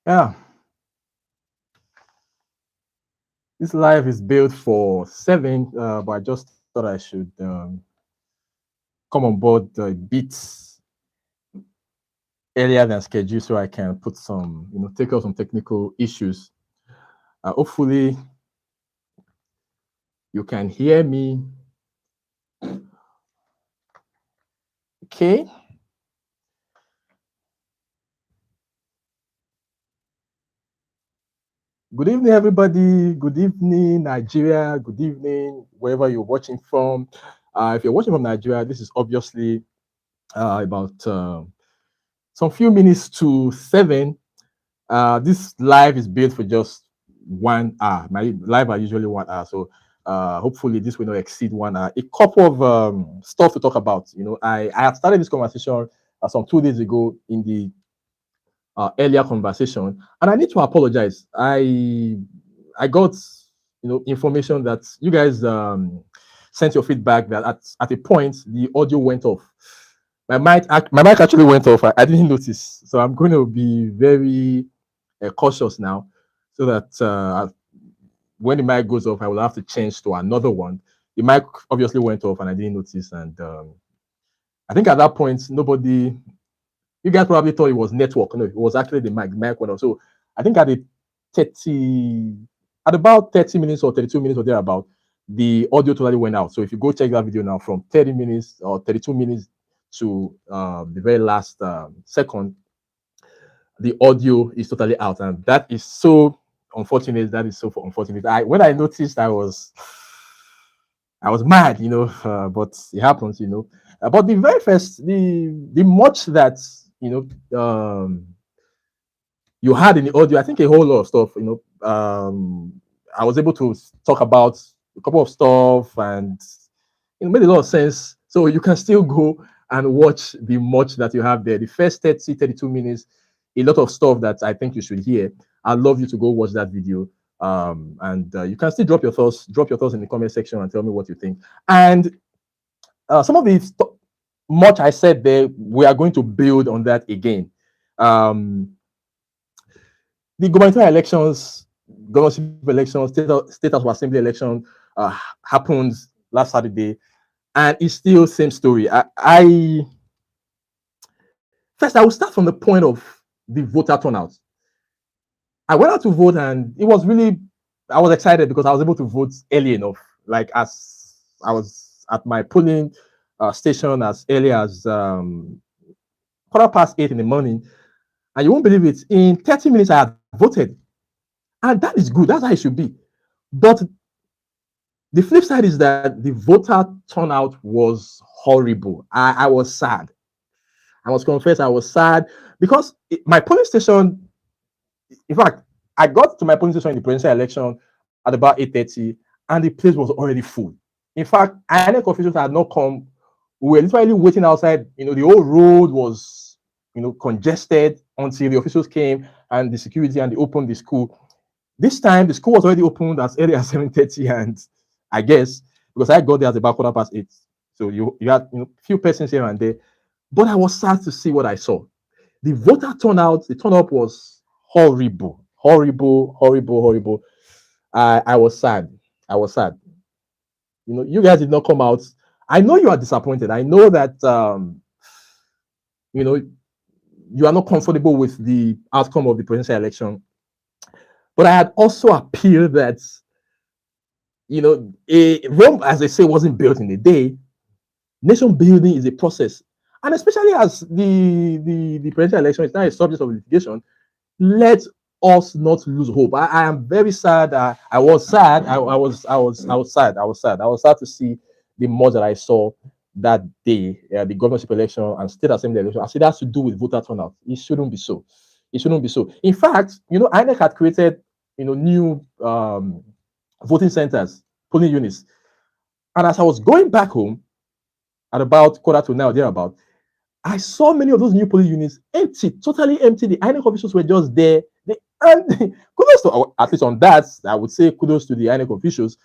Yeah, this live is built for 7, but I just thought I should come on board a bit earlier than scheduled so I can put some, take out some technical issues. Hopefully, you can hear me. Okay. Good evening, everybody. Good evening, Nigeria. Good evening, wherever you're watching from. If you're watching from Nigeria, this is obviously about some few minutes to 7. This live is built for just 1 hour. My live are usually 1 hour, so hopefully this will not exceed 1 hour. A couple of stuff to talk about. I had started this conversation some 2 days ago in the earlier conversation, and I need to apologize. I got information that you guys sent your feedback that at a point the audio went off. My mic actually went off. I didn't notice, so I'm going to be very cautious now, so that when the mic goes off, I will have to change to another one. The mic obviously went off, and I didn't notice. And I think at that point, nobody, you guys probably thought it was network. No, it was actually the mic. The mic went off. So I think at 30, at about 30 minutes or 32 minutes or thereabout, the audio totally went out. So if you go check that video now, from 30 minutes or 32 minutes to the very last second, the audio is totally out, and that is so unfortunate. That is so unfortunate. When I noticed, I was mad, but it happens, but the very first, the much that you had in the audio, I think a whole lot of stuff, I was able to talk about a couple of stuff, and it made a lot of sense. So you can still go and watch the much that you have there. The first 30, 32 minutes, a lot of stuff that I think you should hear. I'd love you to go watch that video. And you can still drop your thoughts in the comment section and tell me what you think. And some of the much I said there, we are going to build on that again. The gubernatorial elections, governorship elections, state house assembly election happened last Saturday, and it's still same story. First, I will start from the point of the voter turnout. I went out to vote, and I was excited because I was able to vote early enough. Like, as I was at my polling station as early as 8:15 in the morning, and you won't believe it, in 30 minutes I had voted, and that is good. That's how it should be. But the flip side is that the voter turnout was horrible. I was sad. I must confess, I was sad because my polling station, in fact, I got to my polling station in the presidential election at about 8:30, and the place was already full. In fact, INEC officials had not come. We were literally waiting outside. The whole road was, congested until the officials came and the security, and they opened the school. This time, the school was already opened as early as 7:30, and I guess because I got there at about 8:15, so you had few persons here and there. But I was sad to see what I saw. The voter turnout, the turnout was horrible, horrible, horrible, horrible. I was sad. I was sad. You guys did not come out. I know you are disappointed. I know that you are not comfortable with the outcome of the presidential election. But I had also appealed that Rome, as they say, wasn't built in a day. Nation building is a process, and especially as the presidential election is now a subject of litigation, let us not lose hope. I am very sad. I was sad. I was sad. I was sad. I was sad to see the more that I saw that day, the governorship election and state assembly election. I said that has to do with voter turnout. It shouldn't be so. It shouldn't be so. In fact, INEC had created new voting centers, polling units, and as I was going back home at about 8:45 thereabout, I saw many of those new polling units empty, totally empty. The INEC officials were just there. And kudos to, at least on that, I would say kudos to the INEC officials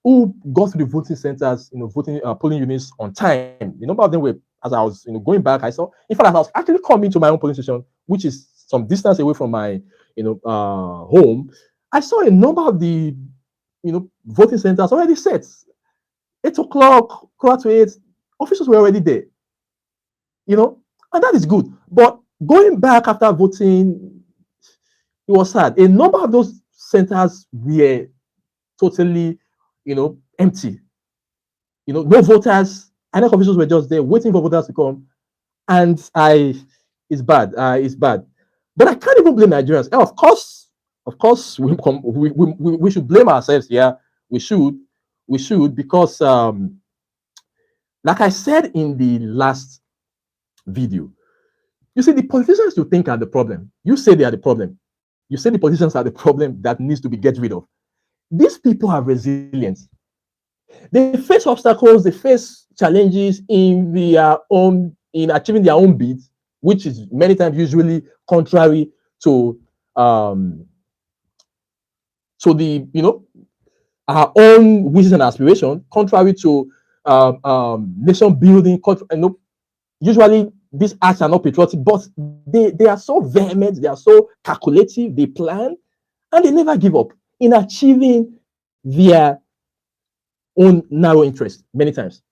who got to the voting centers, voting polling units on time. The number of them were, as I was, going back, I saw. In fact, as I was actually coming to my own polling station, which is some distance away from my, home, I saw a number of the voting centers already set. 8 o'clock, quarter to 8, officials were already there. And that is good. But going back after voting, it was sad. A number of those centers were totally, empty. No voters. INEC officials were just there waiting for voters to come, and it's bad. It's bad. But I can't even blame Nigerians. And of course, we should blame ourselves. Yeah, we should because, like I said in the last video, you see, the politicians you think are the problem. You say they are the problem. You say the politicians are the problem that needs to be get rid of. These people are resilient. They face obstacles, they face challenges in achieving their own bids, which is many times usually contrary to the our own wishes and aspirations, contrary to nation building. Usually these acts are not patriotic, but they are so vehement, they are so calculative, they plan, and they never give up in achieving their own narrow interest many times.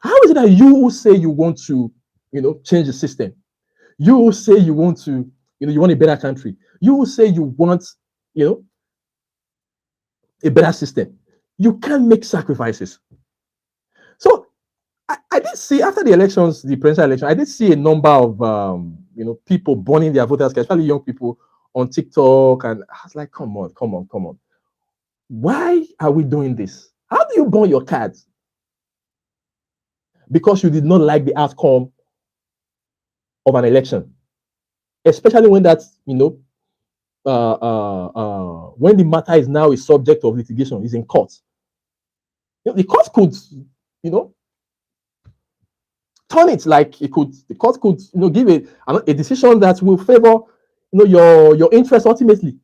How is it that you say you want to, change the system? You say you want to, you want a better country. You say you want, a better system. You can't make sacrifices. So I did see after the elections, the presidential election, I did see a number of people burning their voters, especially young people on TikTok, and I was like, come on. Why are we doing this? How do you burn your cards? Because you did not like the outcome of an election, especially when that's when the matter is now a subject of litigation, is in court. The court could, turn it like the court could, give a decision that will favor, your interest ultimately.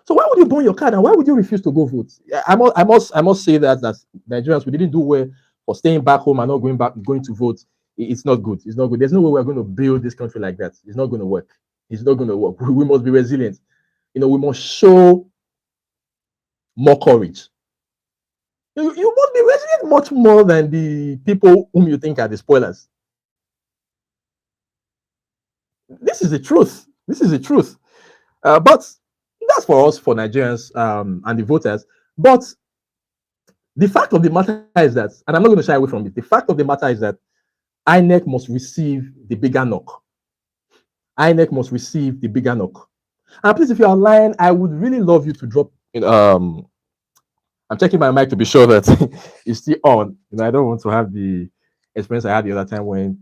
So why would you burn your card and why would you refuse to go vote? I must say that Nigerians, we didn't do well for staying back home and not going to vote. It's not good. It's not good. There's no way we're going to build this country like that. It's not going to work. It's not going to work. We must be resilient. We must show more courage. You must be resilient much more than the people whom you think are the spoilers. This is the truth. But that's for us, for Nigerians and the voters. But the fact of the matter is that, and I'm not going to shy away from it, the fact of the matter is that INEC must receive the bigger knock. INEC must receive the bigger knock. And please, if you're online, I would really love you to drop. I'm checking my mic to be sure that it's still on. I don't want to have the experience I had the other time when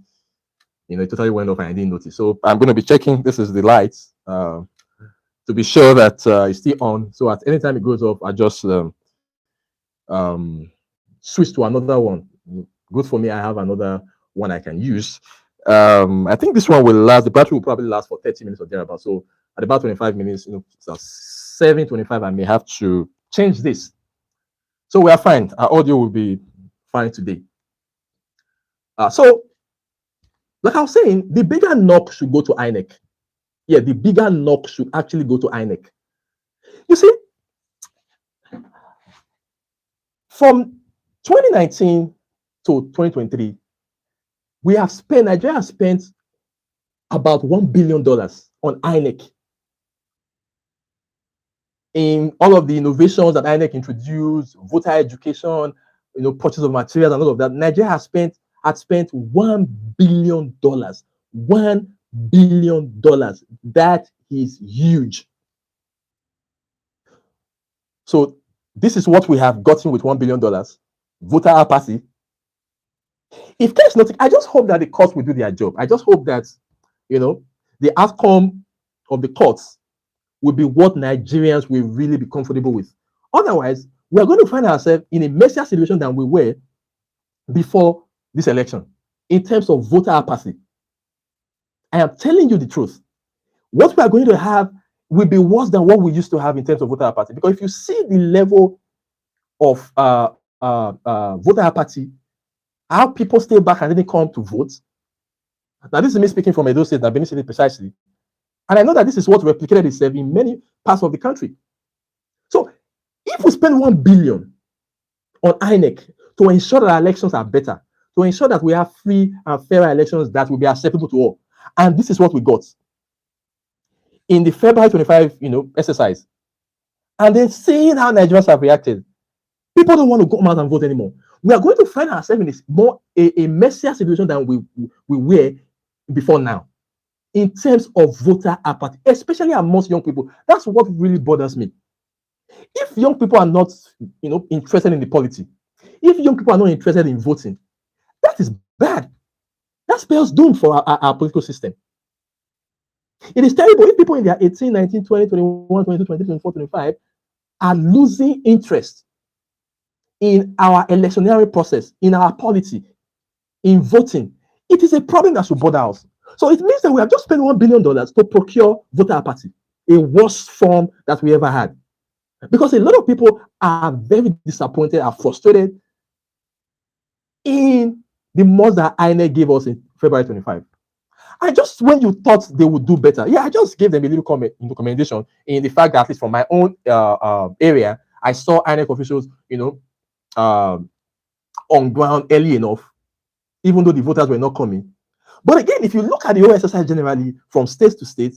it totally went off and I didn't notice. So I'm going to be checking. This is the lights to be sure that it's still on. So at any time it goes off, I just switch to another one. Good for me. I have another one I can use. I think this one will last. The battery will probably last for 30 minutes or thereabout. So at about 25 minutes, 7:25, I may have to change this. So we are fine. Our audio will be fine today. So, like I was saying, the bigger knock should go to INEC. Yeah, the bigger knock should actually go to INEC. You see, from 2019 to 2023, Nigeria has spent about $1 billion on INEC. In all of the innovations that INEC introduced, voter education, purchase of materials and all of that, Nigeria had spent $1 billion. $1 billion. That is huge. So this is what we have gotten with $1 billion. Voter apathy. If there's nothing, I just hope that the courts will do their job. I just hope that the outcome of the courts will be what Nigerians will really be comfortable with. Otherwise, we are going to find ourselves in a messier situation than we were before this election in terms of voter apathy. I am telling you the truth. What we are going to have will be worse than what we used to have in terms of voter apathy. Because if you see the level of voter apathy, how people stay back and didn't come to vote. Now, this is me speaking from Edo State, I've been saying it precisely. And I know that this is what replicated itself in many parts of the country. So if we spend 1 billion on INEC to ensure that our elections are better, to ensure that we have free and fair elections that will be acceptable to all, and this is what we got in the February 25, exercise, and then seeing how Nigerians have reacted, people don't want to go out and vote anymore. We are going to find ourselves in a messier situation than we were before now, in terms of voter apathy, especially amongst young people. That's what really bothers me. If young people are not, interested in the polity, if young people are not interested in voting, that is bad. That spells doom for our political system. It is terrible if people in their 18, 19, 20, 21, 22, 23, 24, 25 are losing interest in our electioneering process, in our polity, in voting. It is a problem that should bother us. So it means that we have just spent $1 billion to procure voter apathy, a worst form that we ever had. Because a lot of people are very disappointed, are frustrated in the most that INEC gave us in February 25. I just, when you thought they would do better, I just gave them a little commendation in the fact that, at least from my own area, I saw INEC officials, on ground early enough, even though the voters were not coming. But again, if you look at the whole exercise generally from state to state,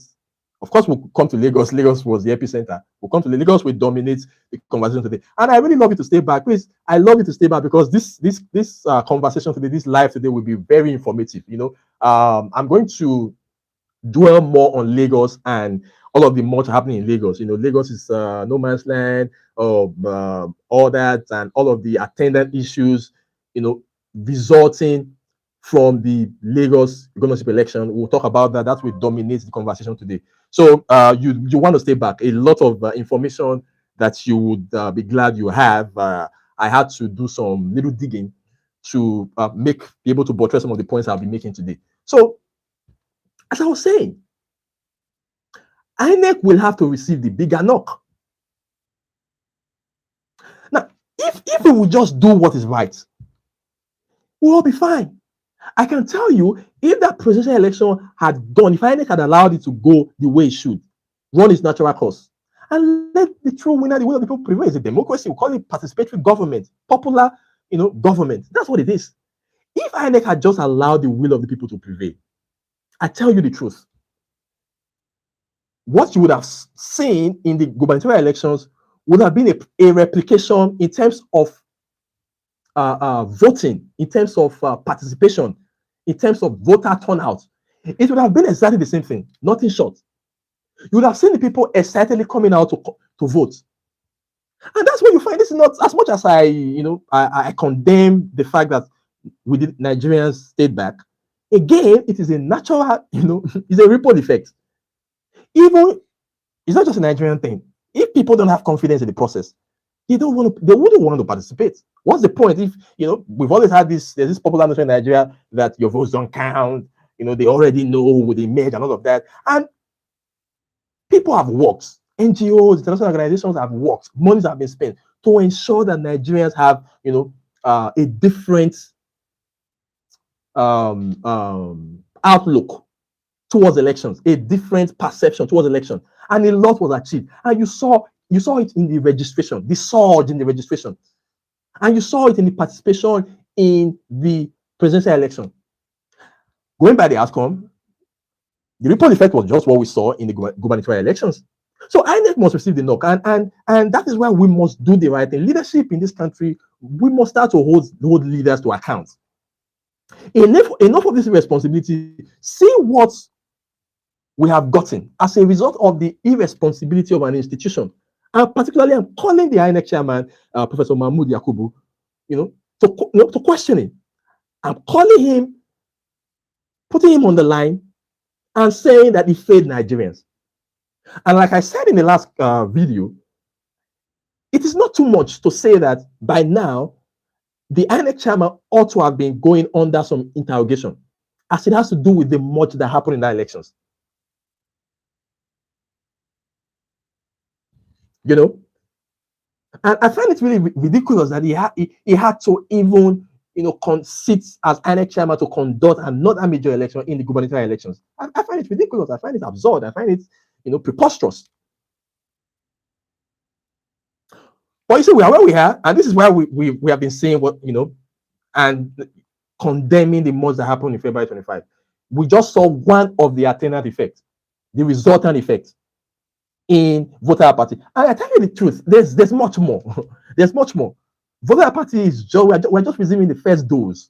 of course, we'll come to Lagos. Lagos was the epicenter. We'll come to Lagos, we dominate the conversation today. And I really love you to stay back. Please, I love you to stay back because this conversation today, this live today will be very informative. I'm going to dwell more on Lagos and all of the much happening in Lagos. Lagos is no man's land, of all that, and all of the attendant issues, resulting from the Lagos governorship election. We'll talk about that. That will dominate the conversation today. So you want to stay back. A lot of information that you would be glad you have. I had to do some little digging to be able to buttress some of the points I'll be making today. So, as I was saying, INEC will have to receive the bigger knock. Now, if we will just do what is right, we'll all be fine. I can tell you, if that presidential election had gone, if INEC had allowed it to go the way it should, run its natural course, and let the true winner, the will of the people prevail. It's a democracy. We call it participatory government, popular, government. That's what it is. If INEC had just allowed the will of the people to prevail, I tell you the truth, what you would have seen in the gubernatorial elections would have been a replication in terms of voting, in terms of participation, in terms of voter turnout. It would have been exactly the same thing, nothing short. You would have seen the people excitedly coming out to vote. And that's what you find. This is not, as much as I condemn the fact that we did Nigerians stayed back. Again, it is a natural, it's a ripple effect. Even, it's not just a Nigerian thing. If people don't have confidence in the process, they wouldn't want to participate. What's the point? If we've always had there's this popular notion in Nigeria that your votes don't count, they already know with the image and all of that. And people have worked, NGOs, international organizations have worked, monies have been spent to ensure that Nigerians have a different outlook towards elections, a different perception towards election, and a lot was achieved. And you saw it in the registration, the surge in the registration, and you saw it in the participation in the presidential election. Going by the outcome, the ripple effect was just what we saw in the gubernatorial elections. So INEC must receive the knock, and that is why we must do the right thing. Leadership in this country, we must start to hold leaders to account. Enough of this responsibility. See what we have gotten as a result of the irresponsibility of an institution. And particularly, I'm calling the INEC chairman, Professor Mahmood Yakubu, to question him. I'm calling him, putting him on the line, and saying that he failed Nigerians. And like I said in the last video, it is not too much to say that by now, the INEC chairman ought to have been going under some interrogation, as it has to do with the much that happened in the elections. And I find it really ridiculous that he had to even sits as INEC chairman to conduct another major election in the gubernatorial elections. I find it ridiculous. I find it absurd. I find it, preposterous. But you see, we are where we are, and this is why we have been saying what, and condemning the most that happened in February 25. We just saw one of the attendant effects, the resultant effect in voter apathy. And I tell you the truth, there's much more. There's much more. Voter apathy is just we're just resuming the first dose.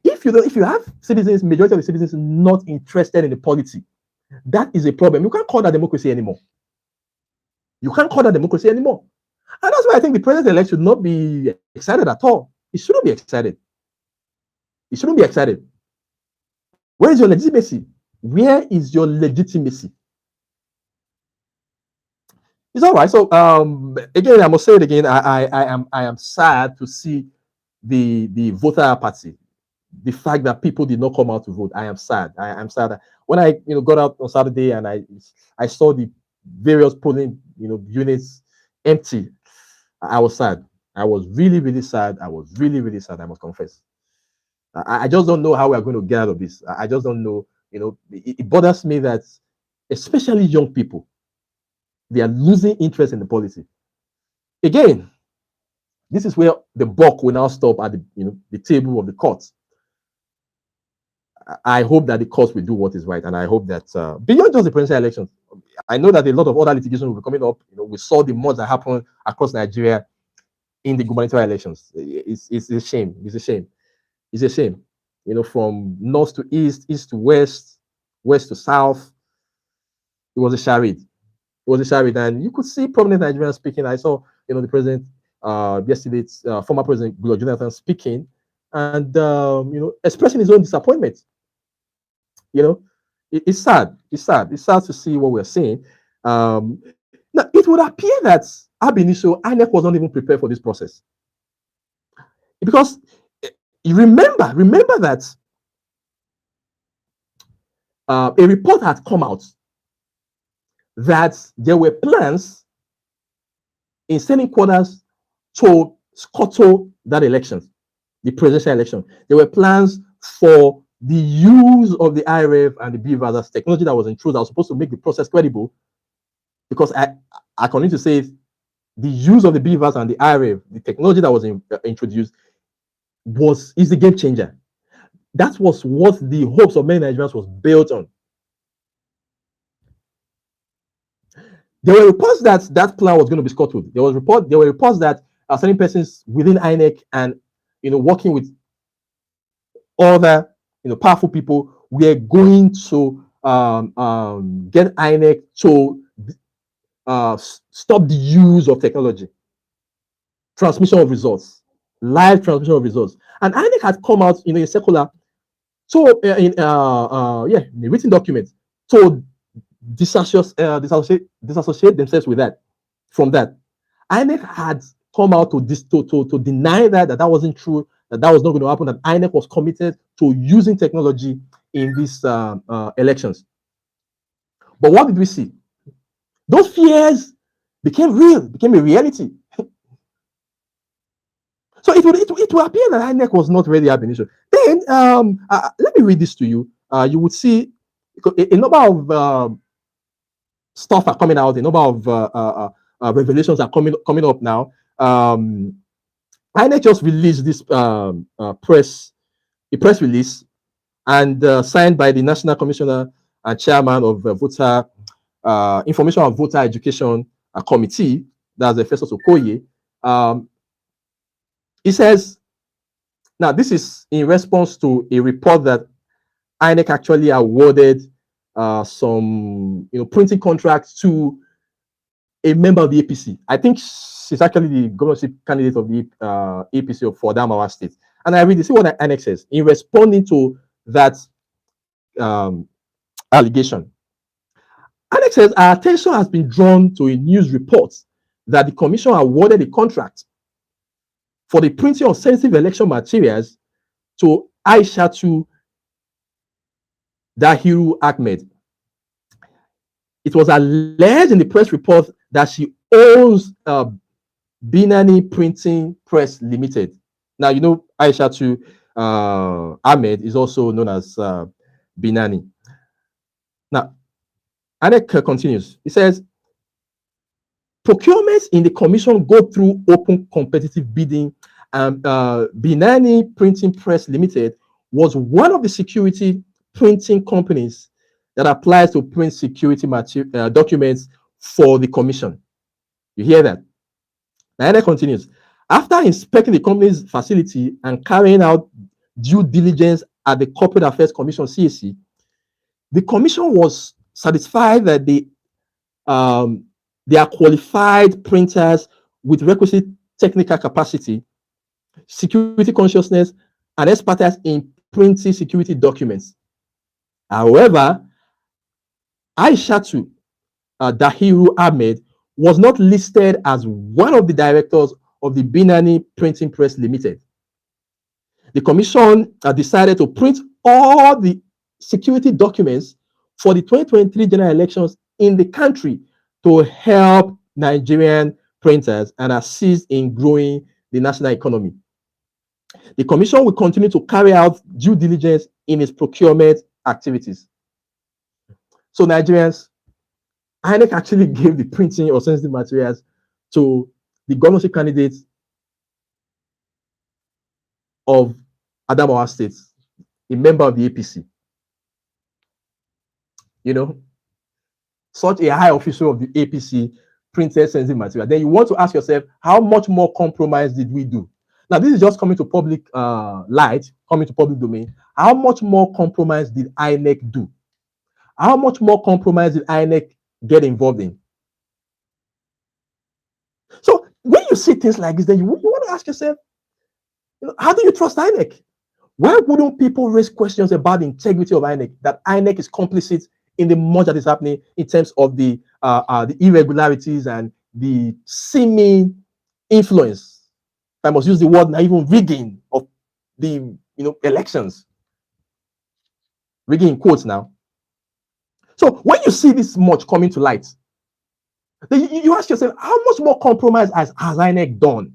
If you have citizens, majority of the citizens not interested in the polity, that is a problem. You can't call that democracy anymore. You can't call that democracy anymore. And that's why I think the president-elect should not be excited at all. He shouldn't be excited. He shouldn't be excited. Where is your legitimacy? Where is your legitimacy? It's all right. So again, I must say it again. I am sad to see the voter apathy, the fact that people did not come out to vote. I am sad. I am sad. When I got out on Saturday and I saw the various polling units empty, I was sad. I was really, really sad. I was really, really sad. I must confess. I just don't know how we are going to get out of this. I just don't know. It bothers me that especially young people, they are losing interest in the policy. Again, this is where the buck will now stop at the table of the courts. I hope that the courts will do what is right, and I hope that beyond just the presidential elections, I know that a lot of other litigation will be coming up. We saw the mods that happened across Nigeria in the gubernatorial elections. It's a shame. It's a shame. It's a shame. From north to east, east to west, west to south. It was a charade. It was a charade, and you could see prominent Nigerians speaking. I saw, the president yesterday, former President Goodluck Jonathan speaking, and expressing his own disappointment. It's sad. It's sad. It's sad to see what we're seeing. Now, it would appear that ab initio, INEC was not even prepared for this process, because you remember that a report had come out that there were plans in Senate quarters to scuttle that election, the presidential election. There were plans for the use of the IRF and the BVAS as technology that was introduced that was supposed to make the process credible, because according to say, the use of the BVAS and the IRF, the technology that was introduced, is the game changer. That was what the hopes of many Nigerians was built on. There were reports that that plan was going to be scuttled. There were reports that certain persons within INEC and working with other powerful people were going to get INEC to stop the use of technology, transmission of results, live transmission of results. And INEC had come out in a circular, so in the written document, to disassociate themselves with that. From that, INEC had come out to deny that wasn't true, that was not going to happen, that INEC was committed to using technology in these elections. But what did we see? Those fears became real, became a reality. So it will appear that INEC was not ready ab initio. Then let me read this to you. You would see a number of stuff are coming out. A number of revelations are coming up now. INEC just released this press release, and signed by the National Commissioner and Chairman of Voter Information and Voter Education Committee. That's the Festus Okoye. He says, now this is in response to a report that INEC actually awarded some printing contracts to a member of the APC. I think she's actually the governorship candidate of the APC for Adamawa State. And I read this, see what INEC says in responding to that allegation. INEC says, our attention has been drawn to a news report that the commission awarded a contract for the printing of sensitive election materials to Aishatu Dahiru Ahmed. It was alleged in the press report that she owns Binani Printing Press Limited, Now, Aisha to Ahmed is also known as Binani. Now, Anek continues. He says, procurements in the commission go through open competitive bidding. Binani Printing Press Limited was one of the security printing companies that applies to print security documents for the commission. You hear that? Now, continues. After inspecting the company's facility and carrying out due diligence at the Corporate Affairs Commission (CAC), the commission was satisfied that they are qualified printers with requisite technical capacity, security consciousness, and expertise in printing security documents. However, Aishatu Dahiru Ahmed was not listed as one of the directors of the Binani Printing Press Limited. The commission decided to print all the security documents for the 2023 general elections in the country to help Nigerian printers and assist in growing the national economy. The commission will continue to carry out due diligence in its procurement activities. So Nigerians, INEC actually gave the printing of sensitive materials to the governorship candidates of Adamawa State, a member of the APC. Such a high official of the APC printed sensitive material. Then you want to ask yourself, how much more compromise did we do? Now, this is just coming to public light, coming to public domain. How much more compromise did INEC do? How much more compromise did INEC get involved in? So when you see things like this, then you want to ask yourself, how do you trust INEC? Why wouldn't people raise questions about the integrity of INEC, that INEC is complicit in the much that is happening in terms of the irregularities and the seeming influence, I must use the word, not even rigging of the elections? Rigging in quotes now. So when you see this much coming to light, then you ask yourself, how much more compromise has INEC done?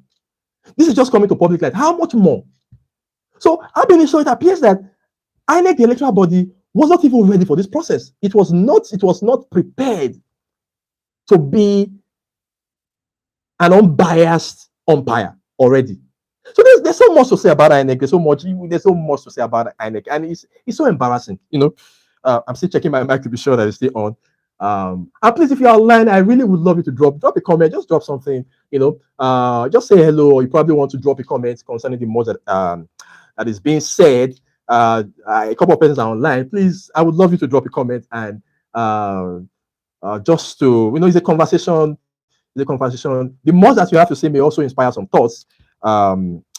This is just coming to public light. How much more? So it appears that INEC, the electoral body, was not even ready for this process. It was not prepared to be an unbiased umpire already. So there's so much to say about INEC. There's so much to say about INEC, and it's so embarrassing. I'm still checking my mic to be sure that it's still on. And please, if you're online, I really would love you to drop a comment. Just drop something. Just say hello, or you probably want to drop a comment concerning the most that is being said. A couple of persons are online. Please, I would love you to drop a comment and just to it's a conversation. The most that you have to say may also inspire some thoughts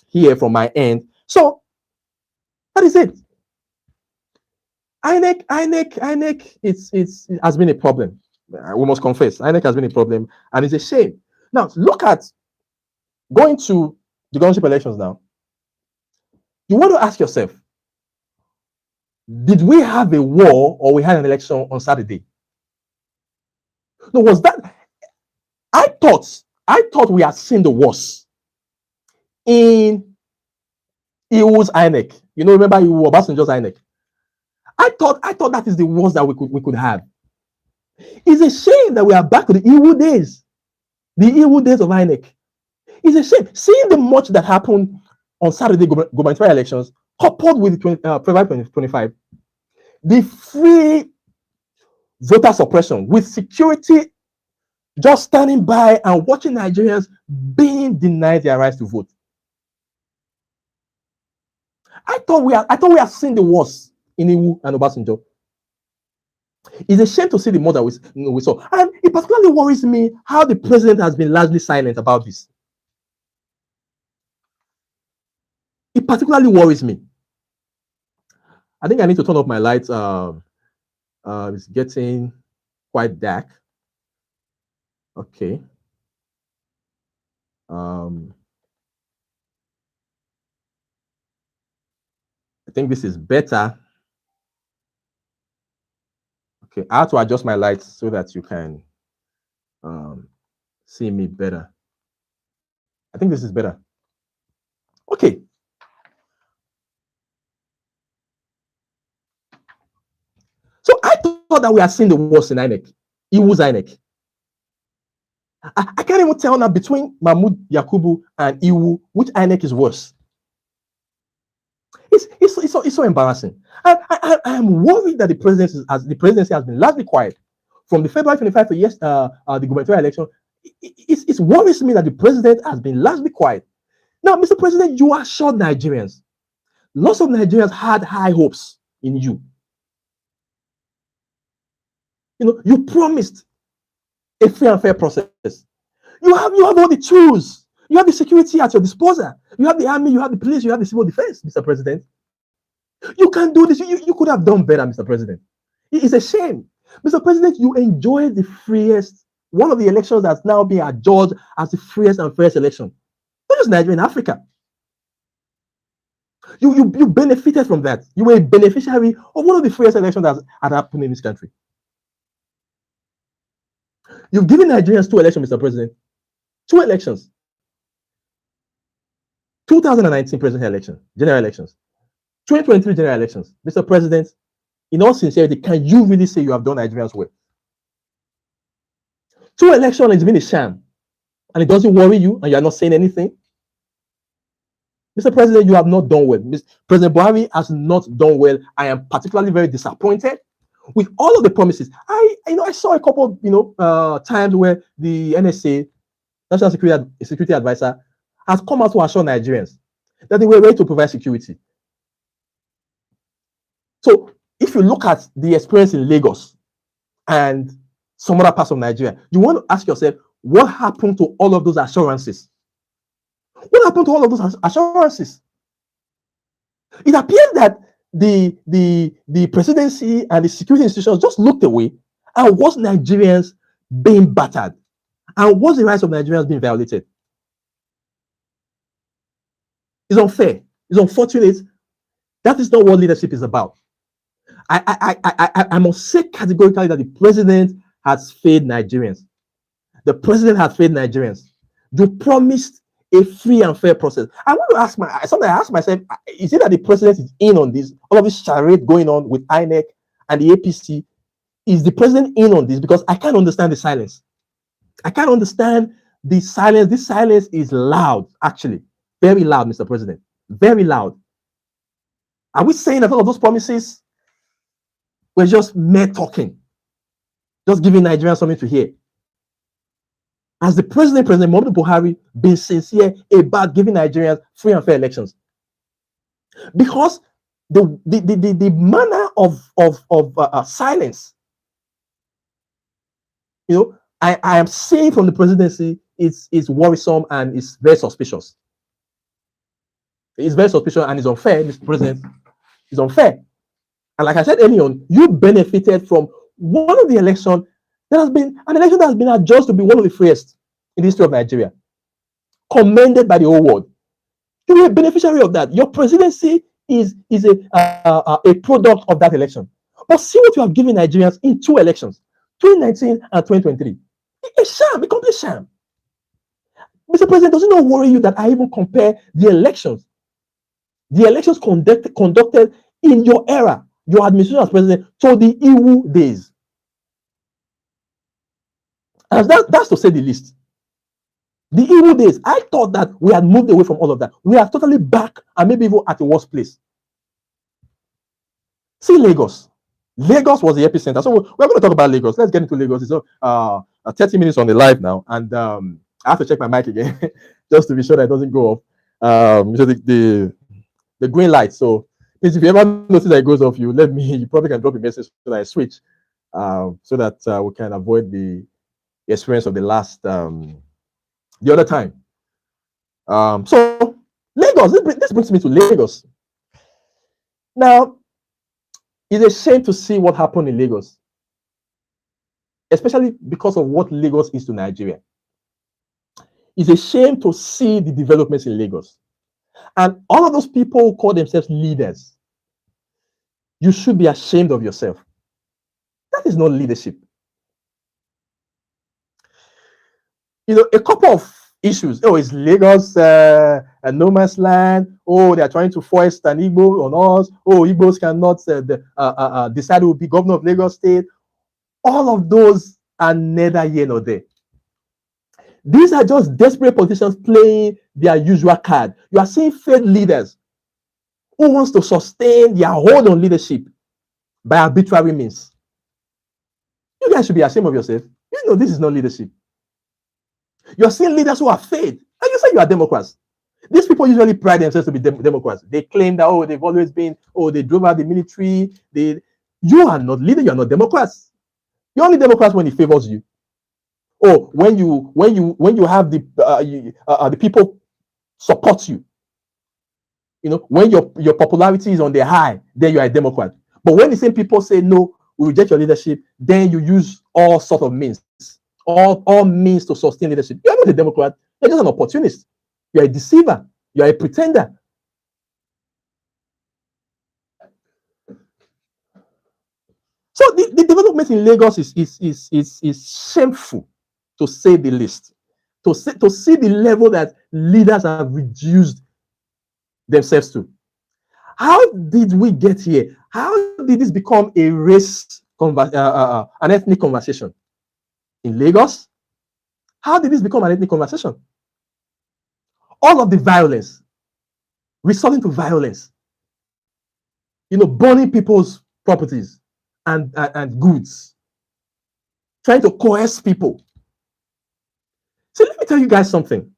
here from my end. So that is it. INEC, it has been a problem. We must confess, INEC has been a problem, and it's a shame. Now, look at going to the governorship elections now. You want to ask yourself, did we have a war or we had an election on Saturday? No, was that? I thought we had seen the worst in Iwu's INEC. Remember Iwu, Obasanjo's INEC? I thought that is the worst that we could have. It's a shame that we are back to the Iwu days of INEC. It's a shame. Seeing the much that happened on Saturday gubernatorial elections, coupled with February 2025, the free voter suppression with security just standing by and watching Nigerians being denied their rights to vote. I thought we are seeing the worst in Iwu and Obasanjo. It's a shame to see the more that we saw. And it particularly worries me how the president has been largely silent about this. It particularly worries me. I think I need to turn off my lights. It's getting quite dark. Okay. I think this is better. Okay, I have to adjust my lights so that you can see me better. I think this is better. Okay, that we are seeing the worst in INEC. Iwu's INEC. I can't even tell now between Mahmoud Yakubu and Iwu which INEC is worse. It's so embarrassing. I am worried that the presidency has been largely quiet from the February 25 to the gubernatorial election. It worries me that the president has been largely quiet. Now, Mr. President, you assured Nigerians. Lots of Nigerians had high hopes in you. You promised a free and fair process. You have all the tools. You have the security at your disposal. You have the army, you have the police, you have the civil defense, Mr. President. You can do this. You could have done better, Mr. President. It's a shame. Mr. President, you enjoyed the freest, one of the elections that's now being adjudged as the freest and fairest election. Not just Nigeria, in Africa. You benefited from that. You were a beneficiary of one of the freest elections that had happened in this country. You've given Nigerians 2 elections, Mr. President. 2 elections. 2019 presidential election, general elections. 2023 general elections. Mr. President, in all sincerity, can you really say you have done Nigerians well? 2 elections has been a sham, and it doesn't worry you, and you are not saying anything. Mr. President, you have not done well. President Buhari has not done well. I am particularly very disappointed with all of the promises. I saw a couple of times where the NSA, National Security Advisor, has come out to assure Nigerians that they were ready to provide security. So if you look at the experience in Lagos and some other parts of Nigeria, you want to ask yourself, what happened to all of those assurances? What happened to all of those assurances? It appears that the presidency and the security institutions just looked away and watched Nigerians being battered and watched the rights of Nigerians being violated. It's unfair. It's unfortunate. That is not what leadership is about. I must say categorically that the president has failed Nigerians. The president has failed Nigerians. You promised a free and fair process. I want to ask myself, is it that the president is in on this, all of this charade going on with INEC and the APC? Is the president in on this? Because I can't understand the silence. I can't understand the silence. This silence is loud, actually. Very loud, Mr. President. Very loud. Are we saying that all of those promises were just mere talking? Just giving Nigerians something to hear? Has the President Muhammadu Buhari, been sincere about giving Nigerians free and fair elections? Because the manner of silence, I am saying from the presidency, is worrisome and it's very suspicious. It's very suspicious and it's unfair, Mr. President. It's unfair. And like I said earlier on, you benefited from one of the elections that has been an election that has been adjudged to be one of the freest in the history of Nigeria, commended by the whole world. You were a beneficiary of that. Your presidency is a product of that election. But see what you have given Nigerians in 2 elections, 2019 and 2023. A sham, a complete sham. Mr. President, does it not worry you that I even compare the elections conducted in your era, your administration as president, to the Iwu days? And that's to say the least. The Iwu days, I thought that we had moved away from all of that. We are totally back and maybe even at the worst place. See Lagos. Lagos was the epicenter. So we're going to talk about Lagos. Let's get into Lagos. It's 30 minutes on the live now. And I have to check my mic again just to be sure that it doesn't go off. So the green light. So please, if you ever notice that it goes off, you probably can drop a message so that I switch so that we can avoid the experience of the last the other time. So Lagos, this brings me to Lagos. Now, it's a shame to see what happened in Lagos, especially because of what Lagos is to Nigeria. It's a shame to see the developments in Lagos. And all of those people who call themselves leaders, you should be ashamed of yourself. That is not leadership. A couple of issues. Oh, is Lagos a no man's land? Oh, they are trying to foist an Igbo on us. Oh, Igbos cannot decide who will be governor of Lagos State. All of those are neither here nor there. These are just desperate politicians playing their usual card. You are seeing failed leaders who wants to sustain their hold on leadership by arbitrary means. You guys should be ashamed of yourself. You know this is not leadership. You're seeing leaders who are failed, and you say you are Democrats. These people usually pride themselves to be Democrats. They claim that, oh, they've always been, oh, they drove out the military. You are not leader. You are not Democrats. You're only Democrats when it favors you. Or when you have the people support you. You know, when your popularity is on the high, then you are a Democrat. But when the same people say no, we reject your leadership, then you use all sort of means, all means to sustain leadership. You are not a Democrat. You're just an opportunist. You're a deceiver. You're a pretender. So the development in Lagos is shameful, to say the least. To see the level that leaders have reduced themselves to. How did we get here? How did this become a an ethnic conversation in Lagos? How did this become an ethnic conversation? All of the violence, resorting to violence, burning people's properties and goods, trying to coerce people. So let me tell you guys something.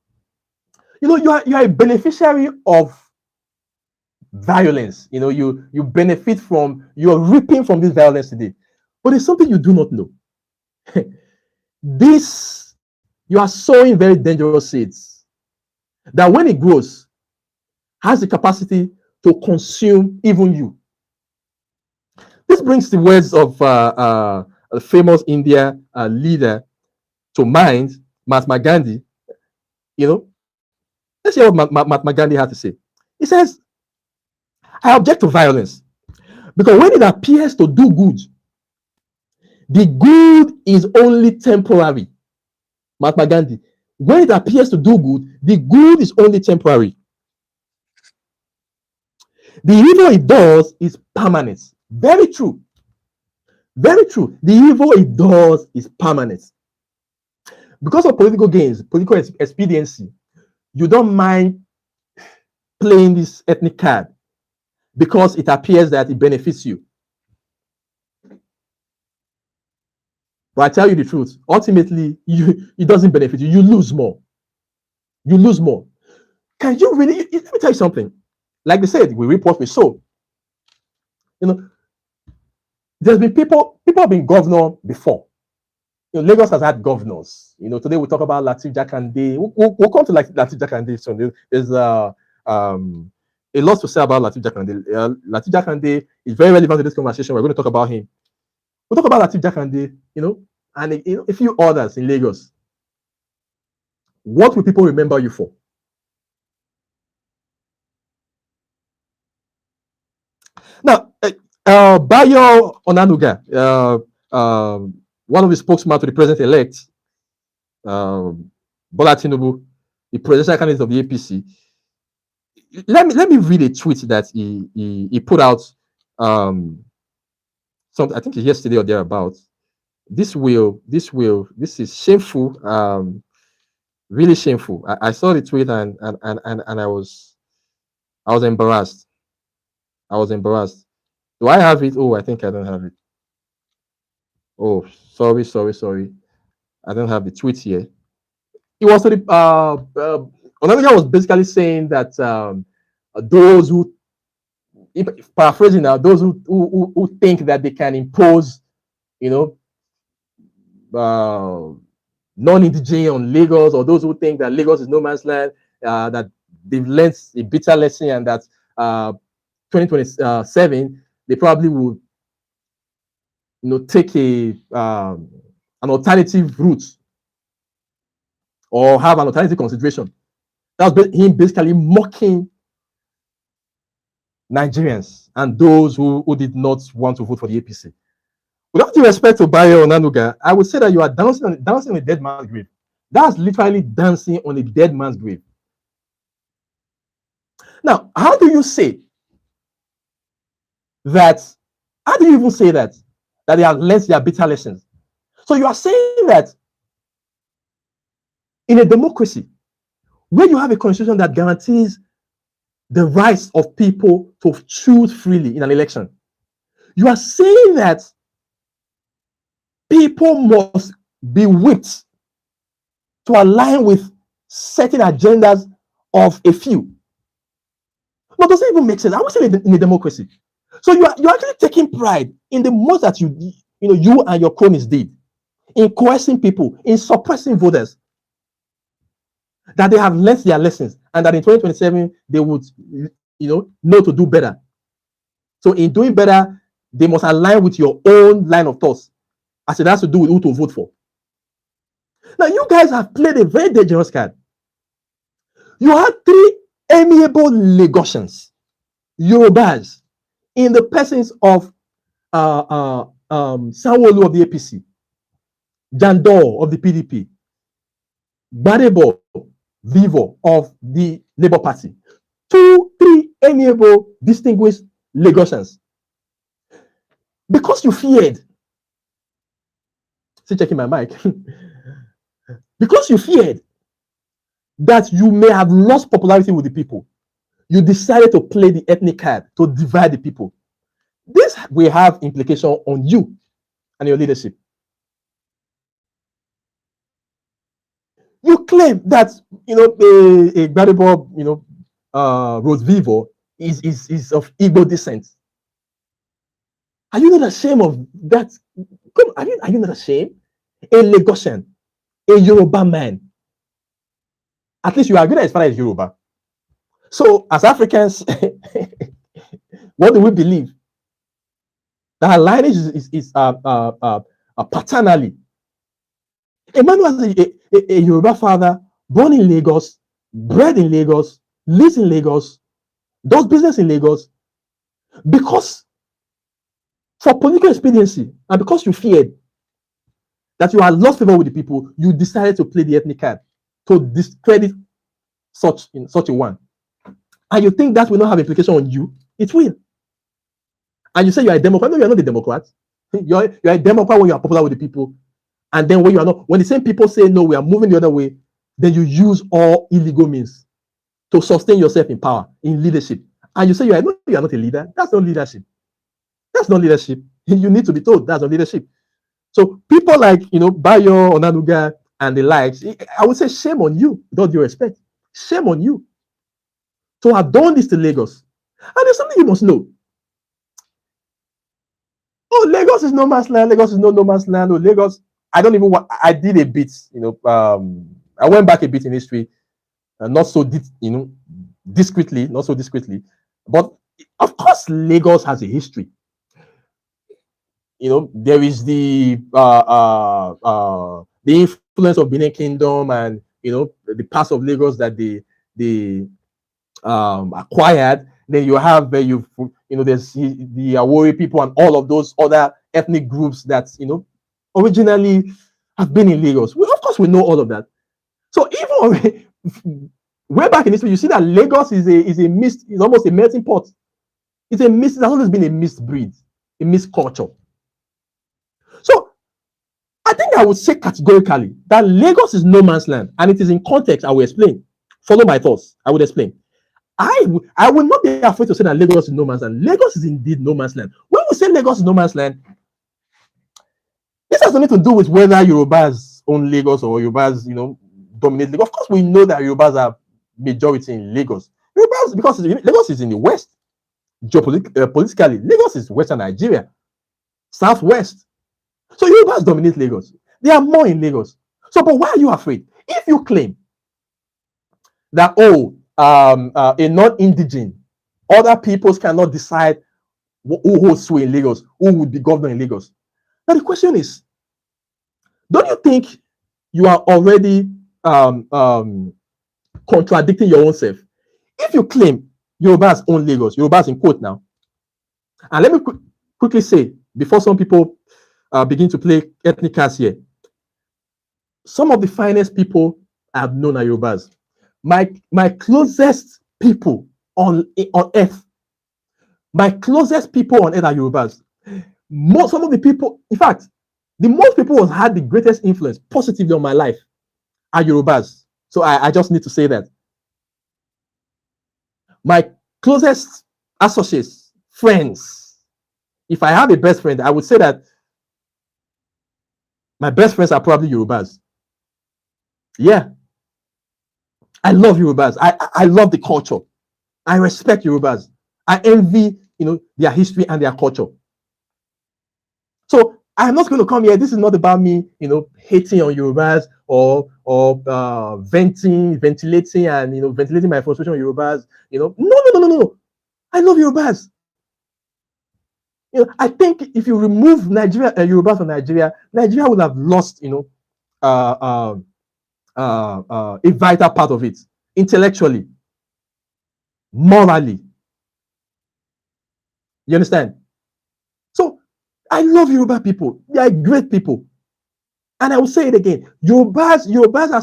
You are a beneficiary of violence. You benefit from, you're reaping from this violence today. But there's something you do not know. You are sowing very dangerous seeds that when it grows, has the capacity to consume even you. This brings the words of a famous India leader to mind, Mahatma Gandhi. Let's hear what Mahatma Gandhi had to say. He says, I object to violence because when it appears to do good, the good is only temporary. Mahatma Gandhi, when it appears to do good, the good is only temporary. The evil it does is permanent. Very true. Very true. The evil it does is permanent. Because of political gains, political expediency, you don't mind playing this ethnic card because it appears that it benefits you. But I tell you the truth, ultimately, it doesn't benefit you. You lose more. You lose more. Can you really? Let me tell you something. Like they said, we reap what we sow. There's been people have been governor before. Lagos has had governors. Today we talk about Lateef Jakande. We'll come to Lateef Jakande soon. There's a lot to say about Lateef Jakande. Lateef Jakande is very relevant to this conversation. We're going to talk about him. We'll talk about Lateef Jakande, and a few others in Lagos. What will people remember you for? Now, Bayo Onanuga, one of the spokesmen to the president-elect, Bola Tinubu, the presidential candidate of the APC. Let me read a tweet that he put out. I think it's yesterday or thereabouts. This is shameful. Really shameful. I saw the tweet and I was embarrassed. I was embarrassed. Do I have it? Oh, I think I don't have it. Oh, sorry. I don't have the tweet here. It was Onanuga was basically saying that those who, paraphrasing now, those who think that they can impose, non-indigenous on Lagos, or those who think that Lagos is no man's land, that they've learned a bitter lesson, and that 2027 they probably would, take an alternative route or have an alternative consideration. That was him basically mocking Nigerians and those who did not want to vote for the APC. With all due respect to Bayo Onanuga, I would say that you are dancing on a dead man's grave. That's literally dancing on a dead man's grave. Now, how do you say that? How do you even say that they have learned their bitter lessons? So you are saying that in a democracy, where you have a constitution that guarantees the rights of people to choose freely in an election, you are saying that people must be whipped to align with certain agendas of a few. No, doesn't even make sense. I would say in a democracy. So you're actually taking pride in the most that you and your cronies did in coercing people, in suppressing voters, that they have learned their lessons, and that in 2027 they would know to do better. So in doing better, they must align with your own line of thoughts, as it has to do with who to vote for. Now, you guys have played a very dangerous card. You had three amiable Lagosians, Yorubas, in the persons of Sanwo-Olu of the APC, Jandor of the PDP, Gbadebo Vivo of the Labour Party. Three amiable, distinguished Lagosians. Because you feared, still checking my mic, because you feared that you may have lost popularity with the people, you decided to play the ethnic card to divide the people. This will have implication on you and your leadership. You claim that a Gbadebo Rose Vivo is of Igbo descent. Are you not ashamed of that? Are you not ashamed? A Lagosian, a Yoruba man. At least you are good as far as Yoruba. So as Africans, what do we believe? That our lineage is paternally. A man who has a Yoruba father, born in Lagos, bred in Lagos, lives in Lagos, does business in Lagos, because for political expediency and because you feared that you had lost favor with the people, you decided to play the ethnic card to discredit such a one. And you think that will not have implication on you? It will. And you say you are a Democrat. No, you are not a Democrat. You're a Democrat when you are popular with the people. And then when you are not, when the same people say no, we are moving the other way, then you use all illegal means to sustain yourself in power, in leadership. And you say you are not a leader. That's not leadership. That's not leadership. You need to be told that's not leadership. So people like Bayo, Onanuga, and the likes, I would say shame on you, with all due respect. Shame on you to have done this to Lagos. And there's something you must know. Oh, Lagos is no man's land. Lagos is no man's land. Oh, Lagos. I don't even want. I did a bit. I went back a bit in history, not so discreetly, not so discreetly. But of course, Lagos has a history. There is the influence of Benin Kingdom and the parts of Lagos that they acquired. Then you have there's the Awori people and all of those other ethnic groups that originally have been in Lagos. Of course, we know all of that. So even way back in history, you see that Lagos is a mixed, is almost a melting pot. It's a mixed. It has always been a mixed breed, a mixed culture. So I think I would say categorically that Lagos is no man's land, and it is in context. I will explain. Follow my thoughts. I would explain. I will not be afraid to say that Lagos is no man's land. Lagos is indeed no man's land. When we say Lagos is no man's land, this has nothing to do with whether Yorubas own Lagos or Yorubas, dominate Lagos. Of course, we know that Yorubas are majority in Lagos. Yorubas, because Lagos is in the west. Politically, Lagos is western Nigeria, southwest. So Yorubas dominate Lagos. They are more in Lagos. So, but why are you afraid? If you claim that a non-indigene, other peoples cannot decide who holds sway in Lagos, who would be governor in Lagos. Now the question is, don't you think you are already contradicting your own self? If you claim Yorubas own Lagos, Yorubas in quote now, and let me quickly say, before some people begin to play ethnic cards here, some of the finest people I've known are Yorubas. My closest people on earth, my closest people on earth are Yorubas. Some of the people, in fact, The most people who had the greatest influence positively on my life are Yorubas. So I just need to say that. My closest associates, friends, if I have a best friend, I would say that my best friends are probably Yorubas. Yeah, I love Yorubas. I love the culture. I respect Yorubas. I envy, their history and their culture. So I'm not going to come here. This is not about me, hating on Yorubas or ventilating and ventilating my frustration on Yorubas. No. I love Yorubas. I think if you remove Nigeria, Yorubas from Nigeria, Nigeria would have lost, a vital part of it, intellectually, morally. You understand? So I love Yoruba people. They are great people. And I will say it again. Yorubas are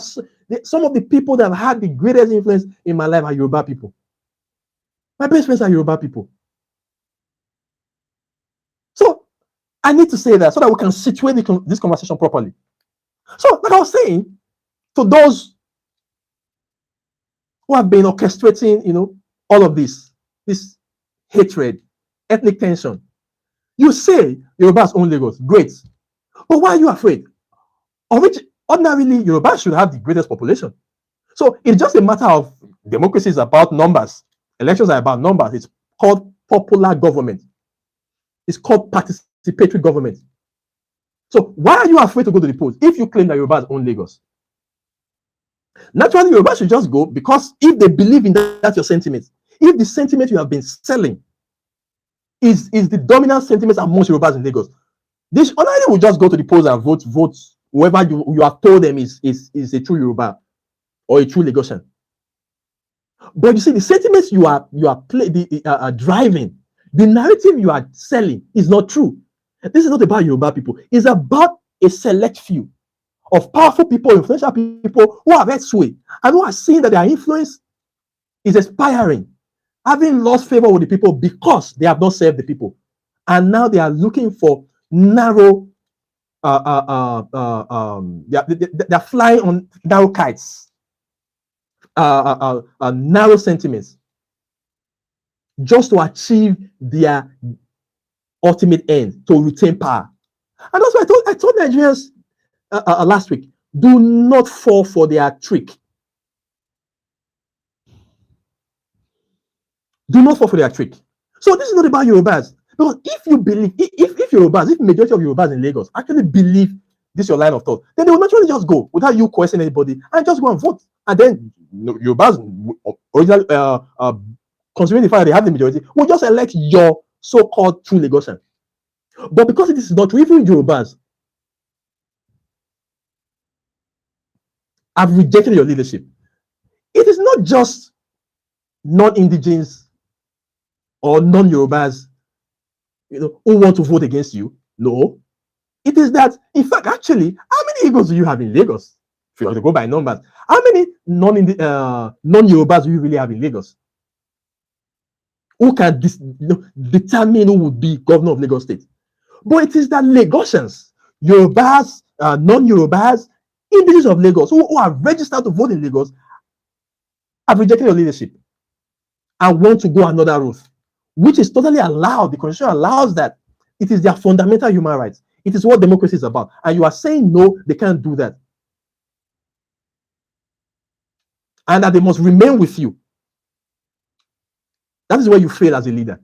some of the people that have had the greatest influence in my life are Yoruba people. My best friends are Yoruba people. So I need to say that so that we can situate this conversation properly. So, like I was saying, to those who have been orchestrating, all of this hatred, ethnic tension, you say Yorubas own Lagos. Great. But why are you afraid? Ordinarily, Yoruba should have the greatest population. So it's just a matter of democracy is about numbers. Elections are about numbers. It's called popular government. It's called participatory government. So why are you afraid to go to the polls if you claim that Yoruba own Lagos? Naturally, Yoruba should just go because if they believe in that's your sentiment. If the sentiment you have been selling is the dominant sentiment amongst Yorubas in Lagos, this ordinarily will just go to the polls and vote whoever you have told them is a true Yoruba or a true Lagosian. But you see, the sentiments you are driving, the narrative you are selling is not true. This is not about Yoruba people. It's about a select few of powerful people, influential people who have had sway and who are seeing that their influence is expiring, having lost favor with the people because they have not served the people. And now they are looking for narrow, they're flying on narrow kites, narrow sentiments, just to achieve their ultimate end, to retain power. And that's why I told Nigerians last week, do not fall for their trick. Do not fall for their trick. So this is not about Yorubas. Because if you believe, if Yorubas, if majority of Yorubas in Lagos actually believe this is your line of thought, then they will naturally just go without you questioning anybody and just go and vote. And then Yorubas, originally considering the fact that they have the majority, will just elect your so-called true Lagosian. But because it is not true, even Yorubas have rejected your leadership. It is not just non-indigenous or non-Yorubas, who want to vote against you. No, it is that, in fact, actually, how many Igbos do you have in Lagos? If you want to go by numbers, how many non-Yorubas do you really have in Lagos? Who can determine who would be governor of Lagos State? But it is that Lagosians, Yorubas, non-Yorubas, individuals of Lagos who are registered to vote in Lagos have rejected your leadership and want to go another route, which is totally allowed. The Constitution allows that. It is their fundamental human rights. It is what democracy is about. And you are saying no, they can't do that. And that they must remain with you. That is where you fail as a leader.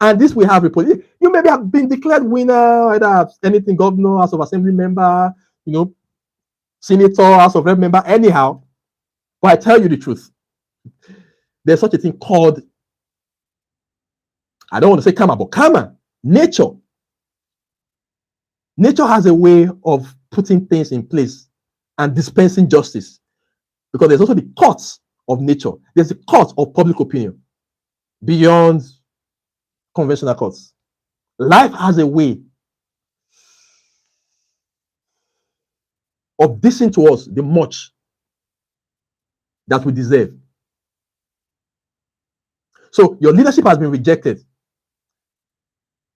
And this we have reported. You maybe have been declared winner, either anything, governor, House of Assembly member, senator, House of Rep member, anyhow. But I tell you the truth. There's such a thing called, I don't want to say karma, but karma, nature. Nature has a way of putting things in place and dispensing justice, because there's also the courts of nature. There's the court of public opinion beyond conventional courts. Life has a way of dishing to us the much that we deserve. So your leadership has been rejected.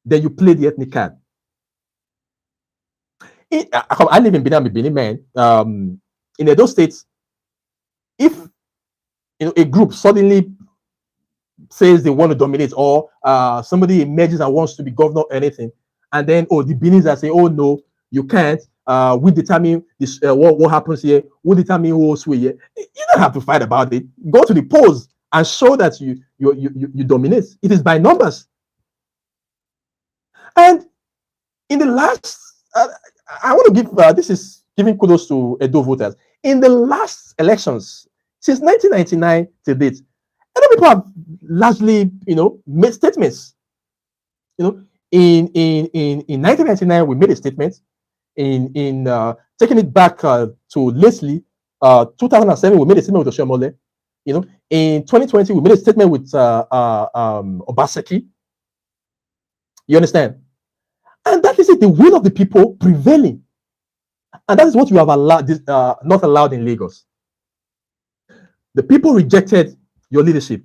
Then you play the ethnic card. I live in Benin, I'm a Benin man. In those states, if a group suddenly says they want to dominate, or somebody emerges and wants to be governor or anything, and then the Benin's are saying, oh no, you can't. We determine this. What happens here. We determine who else here. You don't have to fight about it. Go to the polls and show that you dominate. It is by numbers. And in the last, I want to give this is giving kudos to Edo voters. In the last elections, since 1999 to date, a lot of people have largely, made statements. In 1999, we made a statement. In taking it back to lately, 2007, we made a statement with Oshomole. In 2020, we made a statement with Obaseki. You understand? And that is it, the will of the people prevailing. And that is what you have allowed, not allowed in Lagos. The people rejected your leadership.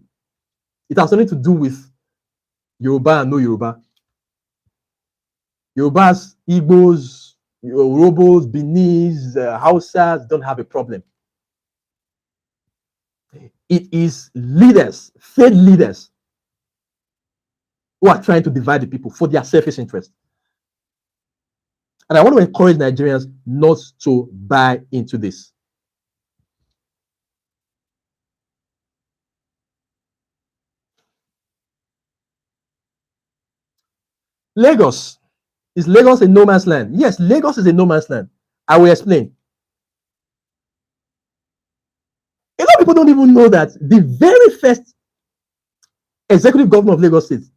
It has nothing to do with Yoruba and no Yoruba. Yorubas, Igbos, Yorubos, Benis, Hausas don't have a problem. It is leaders, faith leaders, who are trying to divide the people for their selfish interest. And I want to encourage Nigerians not to buy into this. Lagos. Is Lagos a no man's land? Yes, Lagos is a no man's land. I will explain. A lot of people don't even know that the very first executive governor of Lagos State,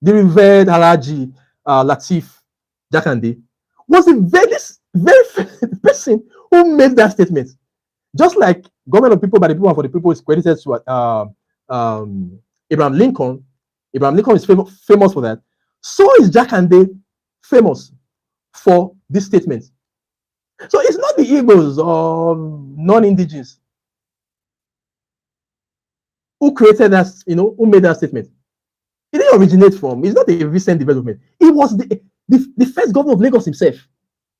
the revered Alhaji Lateef Jakande, was the very first person who made that statement. Just like government of people by the people and for the people is credited to Abraham Lincoln. Abraham Lincoln is famous for that. So is Jakande famous for this statement. So it's not the Igbos or non-indigenous who created that, who made that statement. It didn't originate from, it's not a recent development. It was the first governor of Lagos himself,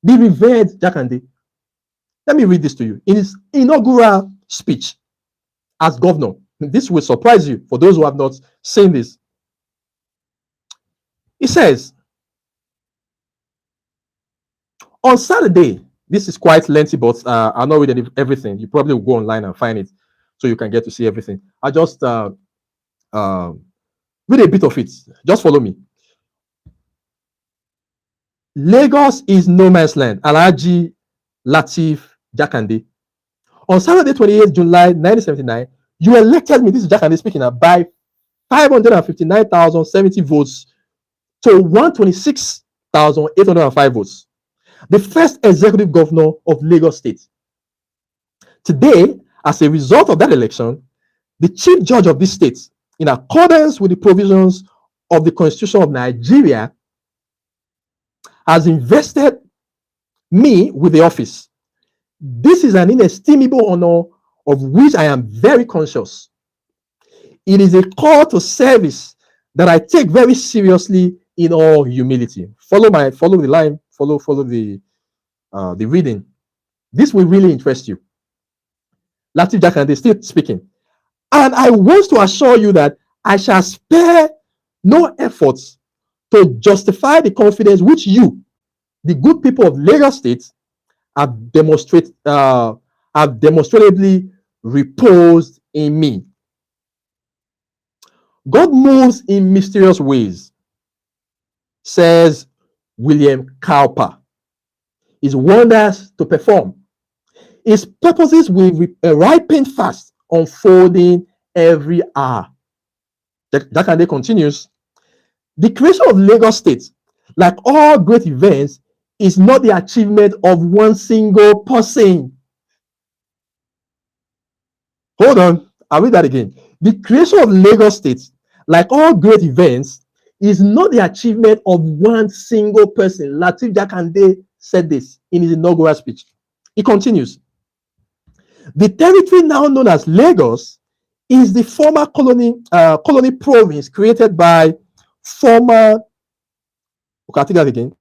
the revered Jakande. Let me read this to you. In his inaugural speech as governor, this will surprise you for those who have not seen this. He says, on Saturday, this is quite lengthy, but I'll not read everything. You probably will go online and find it so you can get to see everything. I just read a bit of it. Just follow me. Lagos is no man's land. Alhaji Lateef Jakande. On Saturday, 28th July 1979, you elected me, this is Jakande speaking now, by 559,070 votes to 126,805 votes. The first executive governor of Lagos State. Today, as a result of that election, the chief judge of this state, in accordance with the provisions of the Constitution of Nigeria, has invested me with the office. This is an inestimable honor of which I am very conscious. It is a call to service that I take very seriously in all humility. Follow the line, follow the reading. This will really interest you. Lateef Jakande still speaking. And I want to assure you that I shall spare no efforts to justify the confidence which you, the good people of Lagos State, have demonstrably reposed in me. God moves in mysterious ways, says William Cowper. His wonders to perform. His purposes will ripen fast, unfolding every hour. Jakande continues. The creation of Lagos State, like all great events, is not the achievement of one single person. Hold on, I'll read that again. The creation of Lagos State, like all great events, is not the achievement of one single person. Lateef Jakande said this in his inaugural speech. He continues. The territory now known as Lagos is the former colony province created by former, okay, I'll take that again.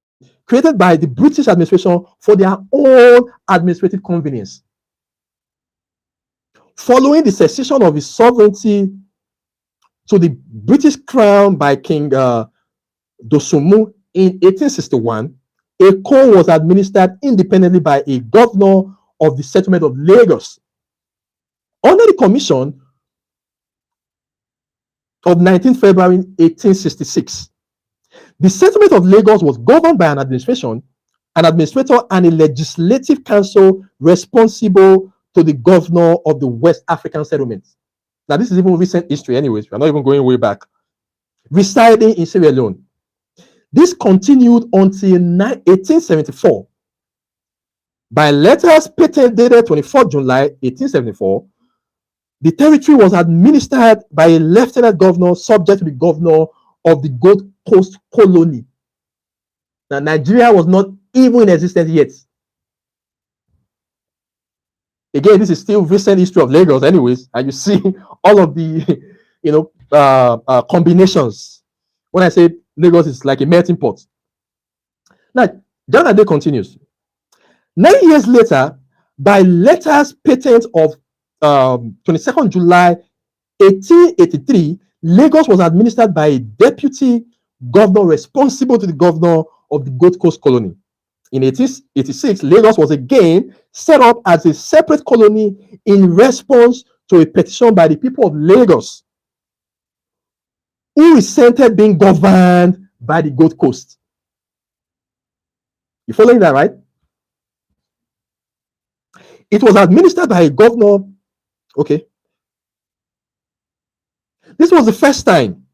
created by the British administration for their own administrative convenience. Following the cessation of his sovereignty to the British crown by King Dosunmu in 1861, Eko was administered independently by a governor of the settlement of Lagos. Under the commission of 19 February 1866, the settlement of Lagos was governed by an administration, an administrator, and a legislative council responsible to the governor of the West African settlements. Now, this is even recent history anyways. We're not even going way back. Residing in Sierra Leone. This continued until 1874. By letters patent dated 24 July 1874, the territory was administered by a lieutenant governor subject to the governor of the Gold Coast colony. Now, Nigeria was not even in existence yet. Again, this is still recent history of Lagos anyways, and you see all of the combinations. When I say Lagos is like a melting pot. Now, Janade continues. 9 years later, by letters patent of 22nd July 1883, Lagos was administered by a deputy governor responsible to the governor of the Gold Coast colony. In 1886, Lagos was again set up as a separate colony in response to a petition by the people of Lagos, who resented being governed by the Gold Coast. You following that, right? It was administered by a governor. Okay. This was the first time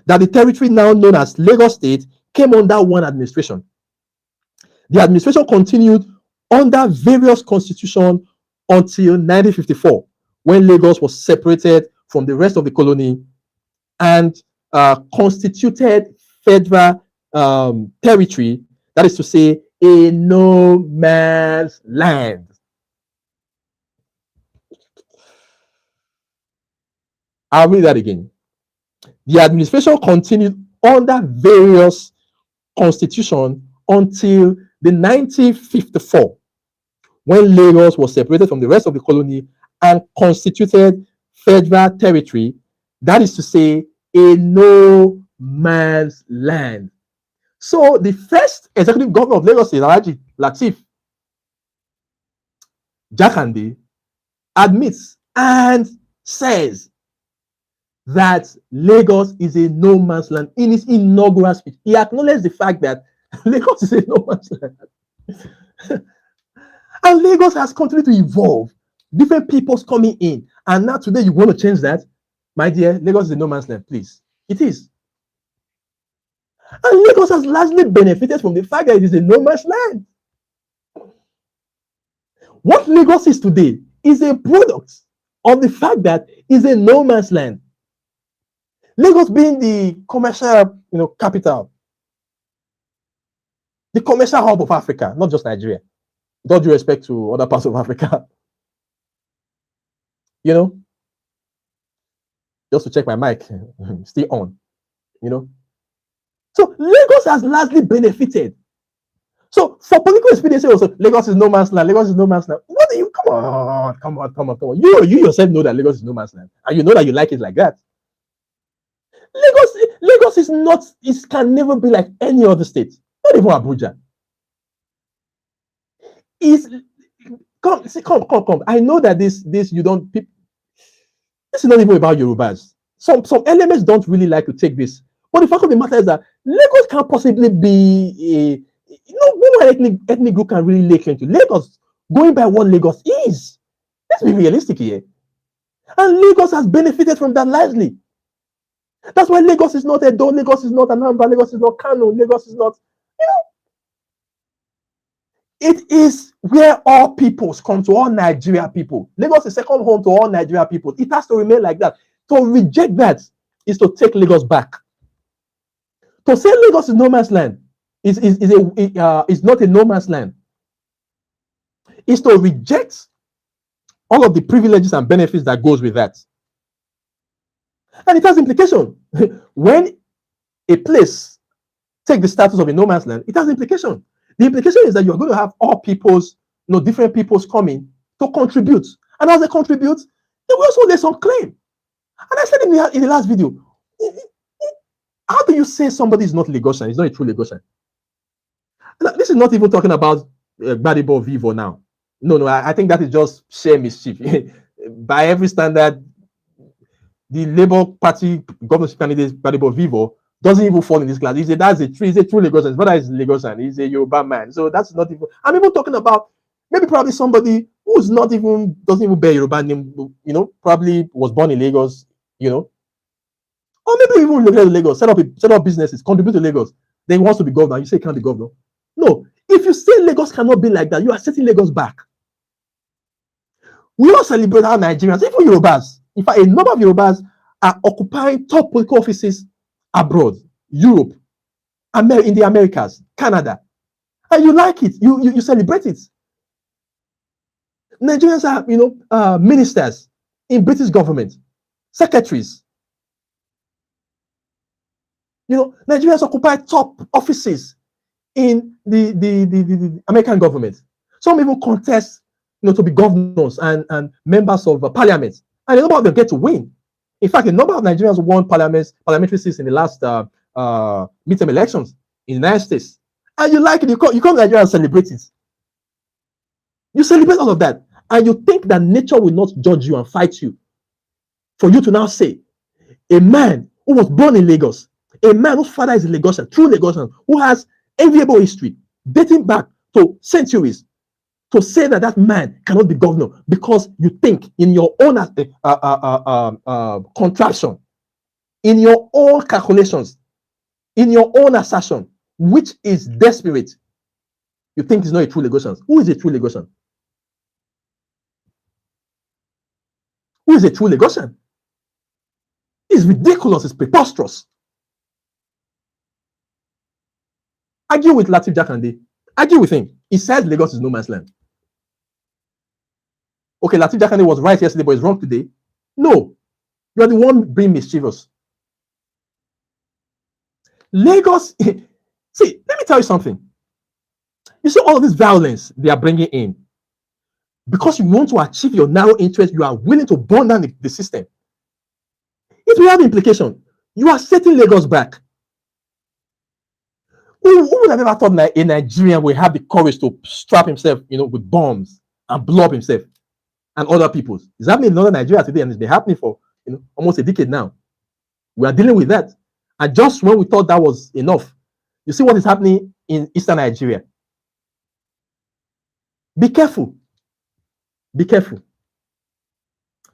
that the territory now known as Lagos State came under one administration. The administration continued under various constitutions until 1954, when Lagos was separated from the rest of the colony and constituted federal territory, that is to say, a no man's land. I'll read that again. The administration continued under various constitutions until the 1954, when Lagos was separated from the rest of the colony and constituted federal territory, that is to say, a no man's land. So the first executive governor of Lagos is Alhaji Lateef Jakande admits and says that Lagos is a no man's land in his inaugural speech. He acknowledged the fact that Lagos is a no man's land. And Lagos has continued to evolve. Different peoples coming in. And now today you want to change that? My dear, Lagos is a no man's land, please. It is. And Lagos has largely benefited from the fact that it is a no man's land. What Lagos is today is a product of the fact that it's a no man's land. Lagos being the commercial, capital, the commercial hub of Africa, not just Nigeria. With all due respect to other parts of Africa. Just to check my mic, still on, So Lagos has largely benefited. So for political expediency also, Lagos is no man's land, Lagos is no man's land. What do you, come on. You yourself know that Lagos is no man's land. And you know that you like it like that. Lagos is not, it can never be like any other state. Not even Abuja. Come. I know that this you don't. This is not even about Yorubas. Some elements don't really like to take this. But the fact of the matter is that Lagos can't possibly be no ethnic group can really lay claim to Lagos. Going by what Lagos is. Let's be realistic here. And Lagos has benefited from that largely. That's why Lagos is not Edo, Lagos is not Anambra, Lagos is not Kano, Lagos is not, It is where all peoples come to, all Nigeria people. Lagos is second home to all Nigeria people. It has to remain like that. To reject that is to take Lagos back. To say Lagos is no man's land is not a no man's land. It's to reject all of the privileges and benefits that goes with that. And it has implication. When a place take the status of a no man's land, it has implication. The implication is that you're going to have all peoples, different peoples coming to contribute. And as they contribute, they will also lay some claim. And I said in the last video, how do you say somebody is not Lagosian? It's not a true Lagosian. This is not even talking about Gbadebo Vivo now. No, I think that is just sheer mischief. By every standard, the Labour Party governorship candidate Gbadebo Vivo doesn't even fall in this class. He's a true Lagosian. His brother is Lagosian. He's a Yoruba man. So that's not even. I'm even talking about maybe probably somebody who's not even doesn't even bear Yoruba name. Probably was born in Lagos. Or maybe even look at Lagos, set up businesses, contribute to Lagos. Then he wants to be governor. You say he can't be governor. No, if you say Lagos cannot be like that, you are setting Lagos back. We all celebrate our Nigerians, even Yorubas. In fact, a number of Yorubas are occupying top political offices abroad, Europe, in the Americas, Canada. And you like it, you celebrate it. Nigerians are, ministers in British government, secretaries. Nigerians occupy top offices in the American government. Some even contest, to be governors and members of parliament. And a number of them get to win. In fact, a number of Nigerians won parliamentary seats in the last midterm elections in the United States. And you like it, you come to Nigeria and celebrate it. You celebrate all of that. And you think that nature will not judge you and fight you. For you to now say, a man who was born in Lagos, a man whose father is a Lagosian, true Lagosian, who has enviable history, dating back to centuries, to say that man cannot be governor because you think in your own contraption, in your own calculations, in your own assertion, which is desperate, you think is not a true Lagosian. Who is a true Lagosian? Who is a true Lagosian? It's ridiculous. It's preposterous. Argue with Lateef Jakande. Argue with him. He says Lagos is no man's land. Okay, Lateef Jakande was right yesterday, but he's wrong today. No, you are the one being mischievous. Lagos, see, let me tell you something. You see all of this violence they are bringing in. Because you want to achieve your narrow interest, you are willing to burn down the system. It will have implication. You are setting Lagos back. Who would have ever thought a Nigerian will have the courage to strap himself, with bombs and blow up himself and other people? It's happening in northern Nigeria today, and it's been happening for almost a decade now. We are dealing with that. And just when we thought that was enough, you see what is happening in eastern Nigeria. Be careful. Be careful.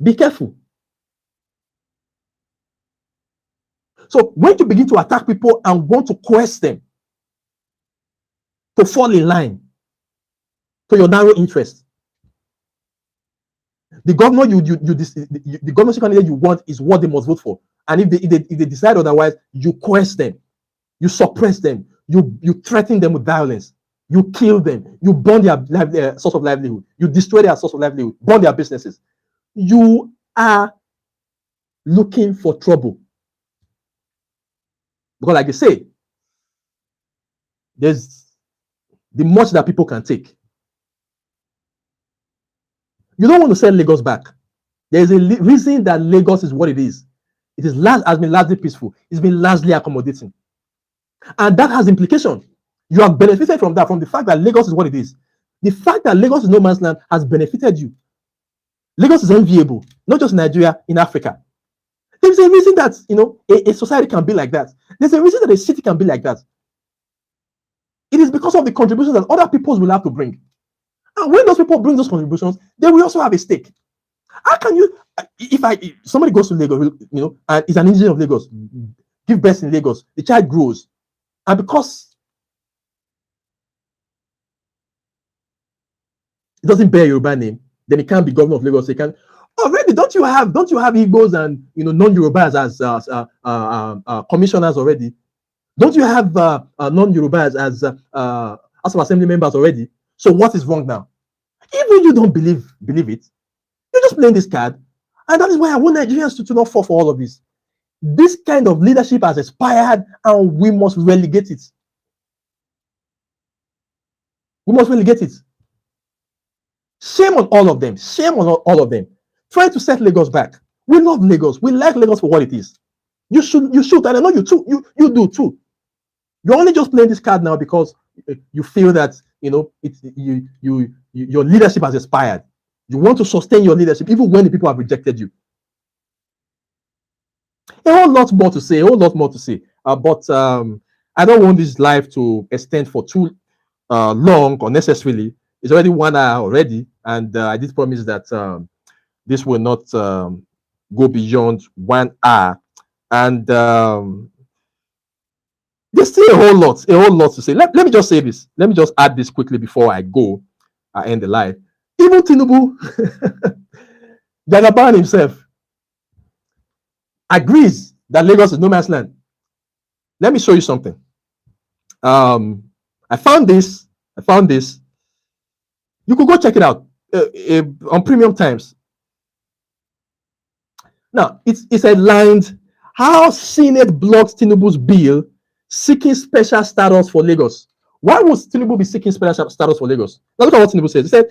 Be careful. So when you begin to attack people and want to coerce them to fall in line to your narrow interest, the governor the governorship candidate you want is what they must vote for. And if they decide otherwise, you coerce them, you suppress them, you threaten them with violence, you kill them, you burn their source of livelihood, you destroy their source of livelihood, burn their businesses. You are looking for trouble. Because like I say, there's the much that people can take. You don't want to send Lagos back. There is a reason that Lagos is what it is. It has been largely peaceful. It's been largely accommodating. And that has implication. You have benefited from that, from the fact that Lagos is what it is. The fact that Lagos is no man's land has benefited you. Lagos is enviable, not just in Nigeria, in Africa. There's a reason that a society can be like that. There's a reason that a city can be like that. It is because of the contributions that other peoples will have to bring. And when those people bring those contributions, they will also have a stake. How can you, if somebody goes to Lagos, and is an indigenous of Lagos, give birth in Lagos, the child grows, and because it doesn't bear your Yoruba name, then it can't be governor of Lagos. It can already. Don't you have Igbos and non-Yorubas as commissioners already? Don't you have non-Yorubas as House of Assembly members already? So what is wrong now? Even you don't believe it, you're just playing this card, and that is why I want Nigerians to not fall for all of this. This kind of leadership has expired, and we must relegate it. We must relegate it. Shame on all of them. Shame on all of them. Trying to set Lagos back. We love Lagos. We like Lagos for what it is. You should, and I know you too. You do too. You're only just playing this card now because you feel that your leadership has expired. You want to sustain your leadership even when the people have rejected you. A whole lot more to say. But I don't want this live to extend for too long unnecessarily. It's already 1 hour already, and I did promise that this will not go beyond 1 hour. And there's still a whole lot to say. Let me just say this. Let me just add this quickly before I go. I end the live. Even Tinubu, Jagaban himself, agrees that Lagos is no man's land. Let me show you something. I found this. You could go check it out on Premium Times. Now, it's headlined, "How Senate blocks Tinubu's bill seeking special status for Lagos." Why would Tinubu be seeking special status for Lagos? Now look at what Tinubu says. He said,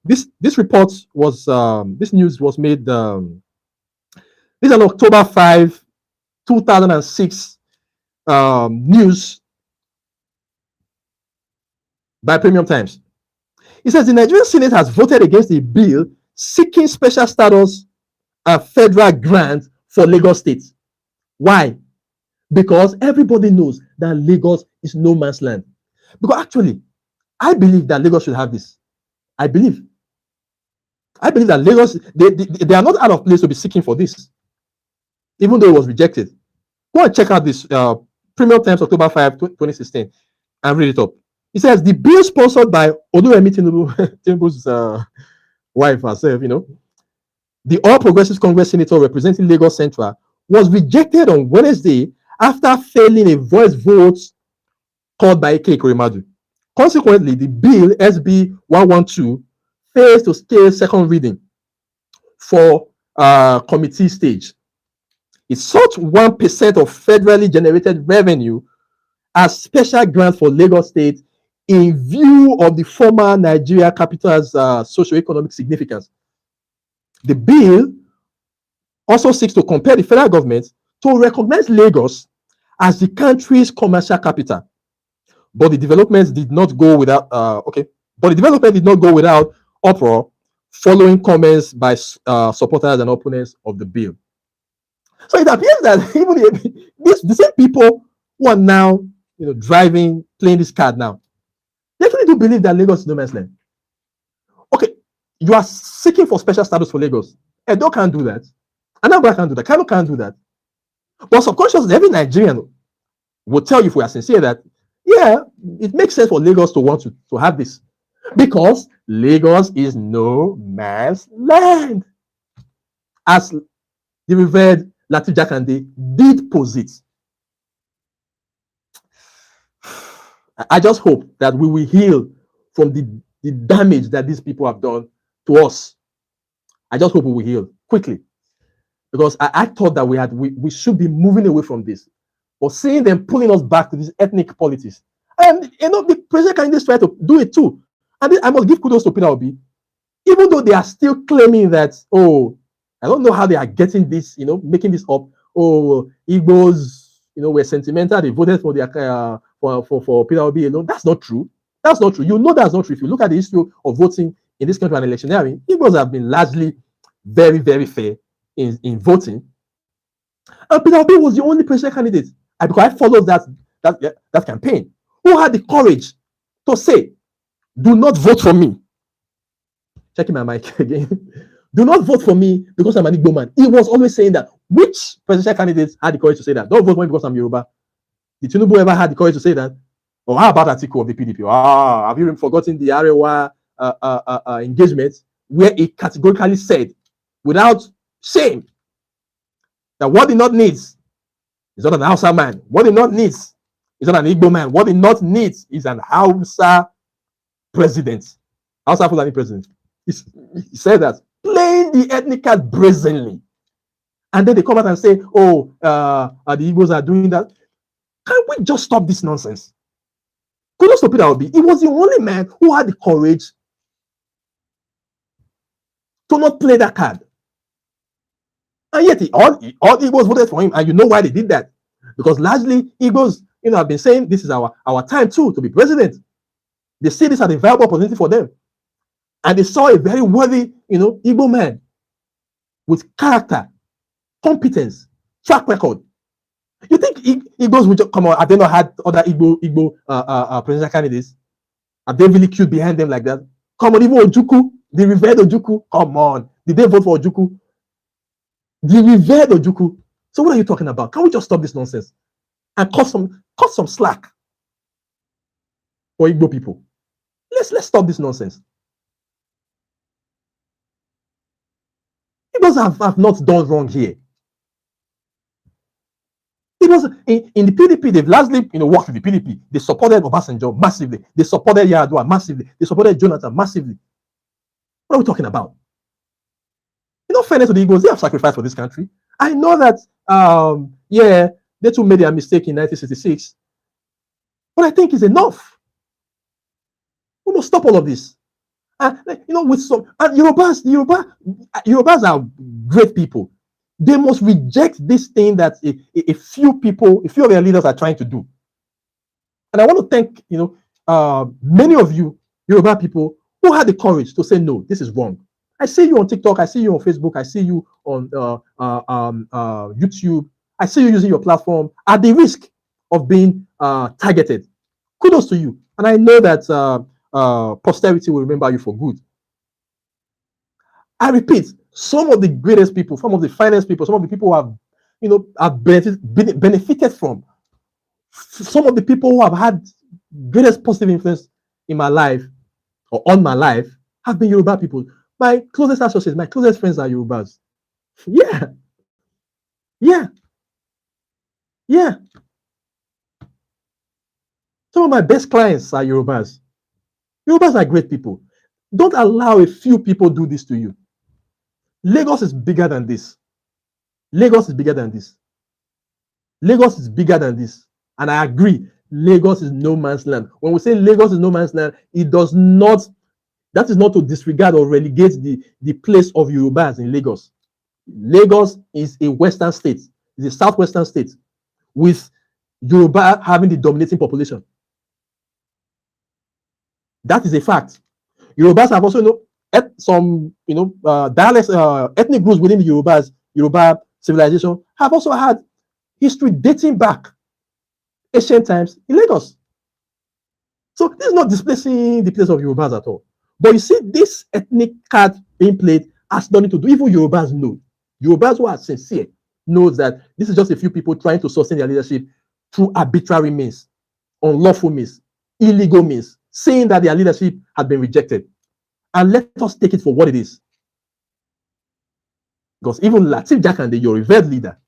this report was, this news was made, this is on October 5, 2006 news by Premium Times. He says the Nigerian Senate has voted against a bill seeking special status and federal grant for Lagos State. Why? Because everybody knows that Lagos is no man's land. Because actually, I believe that Lagos should have this. I believe that Lagos, they are not out of place to be seeking for this, even though it was rejected. Go and check out this Premium Times, October 5, 2016, and read it up. It says the bill sponsored by Oluwemi Tinubu's wife herself, the All Progressives Congress senator representing Lagos Central, was rejected on Wednesday after failing a voice vote called by Ike Ekwuemadu. Consequently, the bill SB 112 fails to scale second reading for committee stage. It sought 1% of federally generated revenue as special grant for Lagos State in view of the former Nigeria capital's socioeconomic significance. The bill also seeks to compel the federal government to recognize Lagos as the country's commercial capital. But the development did not go without uproar following comments by supporters and opponents of the bill. So it appears that even the same people who are now playing this card now, they actually do believe that Lagos is no man's land. Okay, you are seeking for special status for Lagos. Edo can't do that. Anambra can't do that. Kano can't do that. But subconsciously, every Nigerian will tell you, if we are sincere, that yeah, it makes sense for Lagos to want to have this, because Lagos is no man's land, as the revered Lateef Jakande did posit. I just hope that we will heal from the damage that these people have done to us. I just hope we will heal quickly, because I thought that we should be moving away from this, but seeing them pulling us back to this ethnic politics, and the president candidates try to do it too. And I must give kudos to Peter Obi, even though they are still claiming that, oh, I don't know how they are getting this, making this up. Oh, Igbos, were sentimental. They voted for their for Peter Obi alone. That's not true. That's not true. That's not true. If you look at the history of voting in this country and electioneering, Igbos have been largely very, very fair in voting. And Peter Obi was the only presidential candidate, because I followed that campaign, who had the courage to say, "Do not vote for me." Checking my mic again. "Do not vote for me because I'm an Igbo man." He was always saying that. Which presidential candidates had the courage to say that? Don't vote for me because I'm Yoruba. Did Tinubu ever had the courage to say that? Or how about Atiku of the PDP? Have you forgotten the Arewa engagement, where he categorically said, without shame, that what he not needs is not an Hausa man. What he not needs is not an Igbo man. What he not needs is an Hausa president. Hausa Fulani president. He said that, playing the ethnic card brazenly. And then they come out and say, oh, the Igbos are doing that. Can't we just stop this nonsense? Kudos to Peter Obi. He was the only man who had the courage to not play that card. And yet, all Igbos voted for him. And you know why they did that? Because largely, Igbos, have been saying this is our time too to be president. They see this as a viable opportunity for them. And they saw a very worthy, Igbo man with character, competence, track record. You think Igbos would just come on? Have they not had other Igbo presidential candidates? Have they really queued behind them like that? Come on, even Ojukwu, the revered Ojukwu. Come on, did they vote for Ojukwu? The revered Ojukwu. So what are you talking about? Can we just stop this nonsense and cut some slack for Igbo people? Let's stop this nonsense. Igbos have not done wrong here. It was in the PDP, they've largely worked with the PDP. They supported Obasanjo massively. They supported Yar'Adua massively. They supported Jonathan massively. What are we talking about? Fairness to the Igbos, they have sacrificed for this country. I know that, they too made a mistake in 1966. But I think it's enough. We must stop all of this. With some Yorubas are great people. They must reject this thing that a few of their leaders are trying to do. And I want to thank many of you Yoruba people who had the courage to say no, this is wrong. I see you on TikTok, I see you on Facebook, I see you on YouTube. I see you using your platform at the risk of being targeted. Kudos to you. And I know that posterity will remember you for good. I repeat, some of the greatest people, some of the finest people, some of the people who have benefited from, some of the people who have had greatest positive influence in my life or on my life have been Yoruba people. My closest associates, my closest friends are Yorubas. Yeah. Some of my best clients are Yorubas. Yorubas are great people. Don't allow a few people do this to you. Lagos is bigger than this. Lagos is bigger than this. Lagos is bigger than this. And I agree, Lagos is no man's land. When we say Lagos is no man's land, that is not to disregard or relegate the place of Yorubas in Lagos. Lagos is a western state, it's a southwestern state, with Yoruba having the dominating population. That is a fact. Yorubas have also some dialects, ethnic groups within the Yoruba civilization have also had history dating back ancient times in Lagos. So this is not displacing the place of Yorubas at all. But you see, this ethnic card being played has nothing to do. Even Yorubas know. Yorubas who are sincere knows that this is just a few people trying to sustain their leadership through arbitrary means, unlawful means, illegal means, saying that their leadership has been rejected. And let us take it for what it is. Because even Lateef Jakande, your revered leader,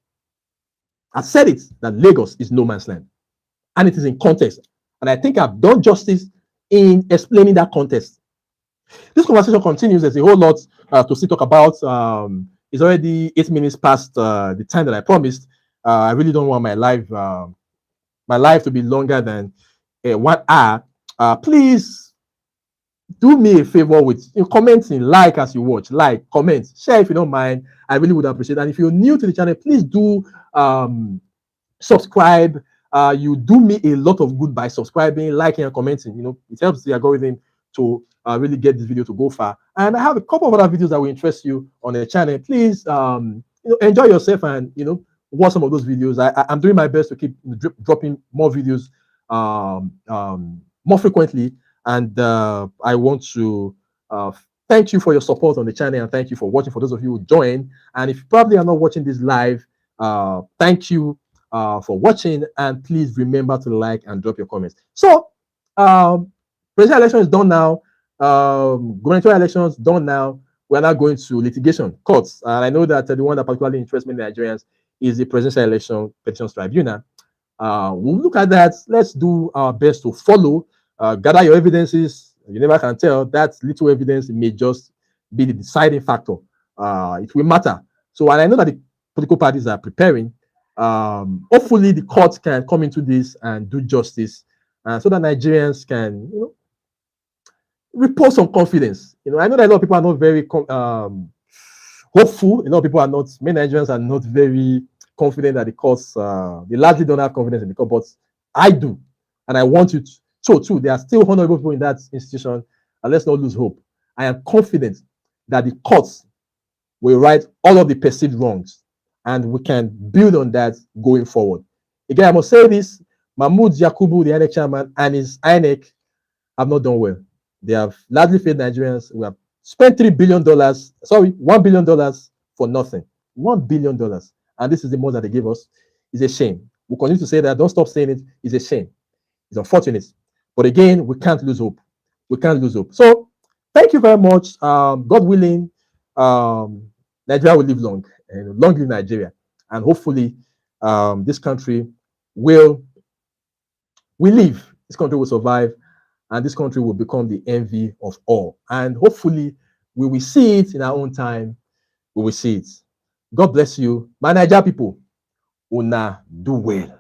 has said it, that Lagos is no man's land. And it is in context. And I think I've done justice in explaining that context. This conversation continues. There's a whole lot to still talk about. It's already 8 minutes past the time that I promised. I really don't want my life to be longer than 1 hour. Please do me a favor with commenting, like as you watch, like, comment, share if you don't mind. I really would appreciate it. And if you're new to the channel, please do subscribe. You do me a lot of good by subscribing, liking, and commenting. It helps the algorithm to really get this video to go far. And I have a couple of other videos that will interest you on the channel. Please enjoy yourself and watch some of those videos. I'm doing my best to keep dropping more videos more frequently. And I want to thank you for your support on the channel, and thank you for watching. For those of you who joined, and if you probably are not watching this live, thank you for watching, and please remember to like and drop your comments. So presidential election is done now. Gubernatorial elections done now. We're now going to litigation courts, and I know that the one that particularly interests many Nigerians is the Presidential Election Petitions Tribunal. We'll look at that. Let's do our best to follow. Gather your evidences. You never can tell. That little evidence may just be the deciding factor. It will matter. So, and I know that the political parties are preparing. Hopefully, the court can come into this and do justice so that Nigerians can, repose some confidence. I know that a lot of people are not very hopeful. A lot of people are not, many Nigerians are not very confident that the courts, they largely don't have confidence in the court, but I do. And I want you to, so too, there are still honorable people in that institution, and let's not lose hope. I am confident that the courts will right all of the perceived wrongs, and we can build on that going forward. Again, I must say this, Mahmoud Yakubu, the INEC chairman, and his INEC have not done well. They have largely failed Nigerians. We have spent $3 billion, sorry, $1 billion for nothing. $1 billion. And this is the most that they gave us. It's a shame. We continue to say that. Don't stop saying it. It's a shame. It's unfortunate. But again, we can't lose hope. We can't lose hope. So thank you very much. God willing, Nigeria will live long. And long live Nigeria. And hopefully, this country will live. This country will survive, and this country will become the envy of all. And hopefully, we will see it in our own time. We will see it. God bless you. My Nigeria people, una do well.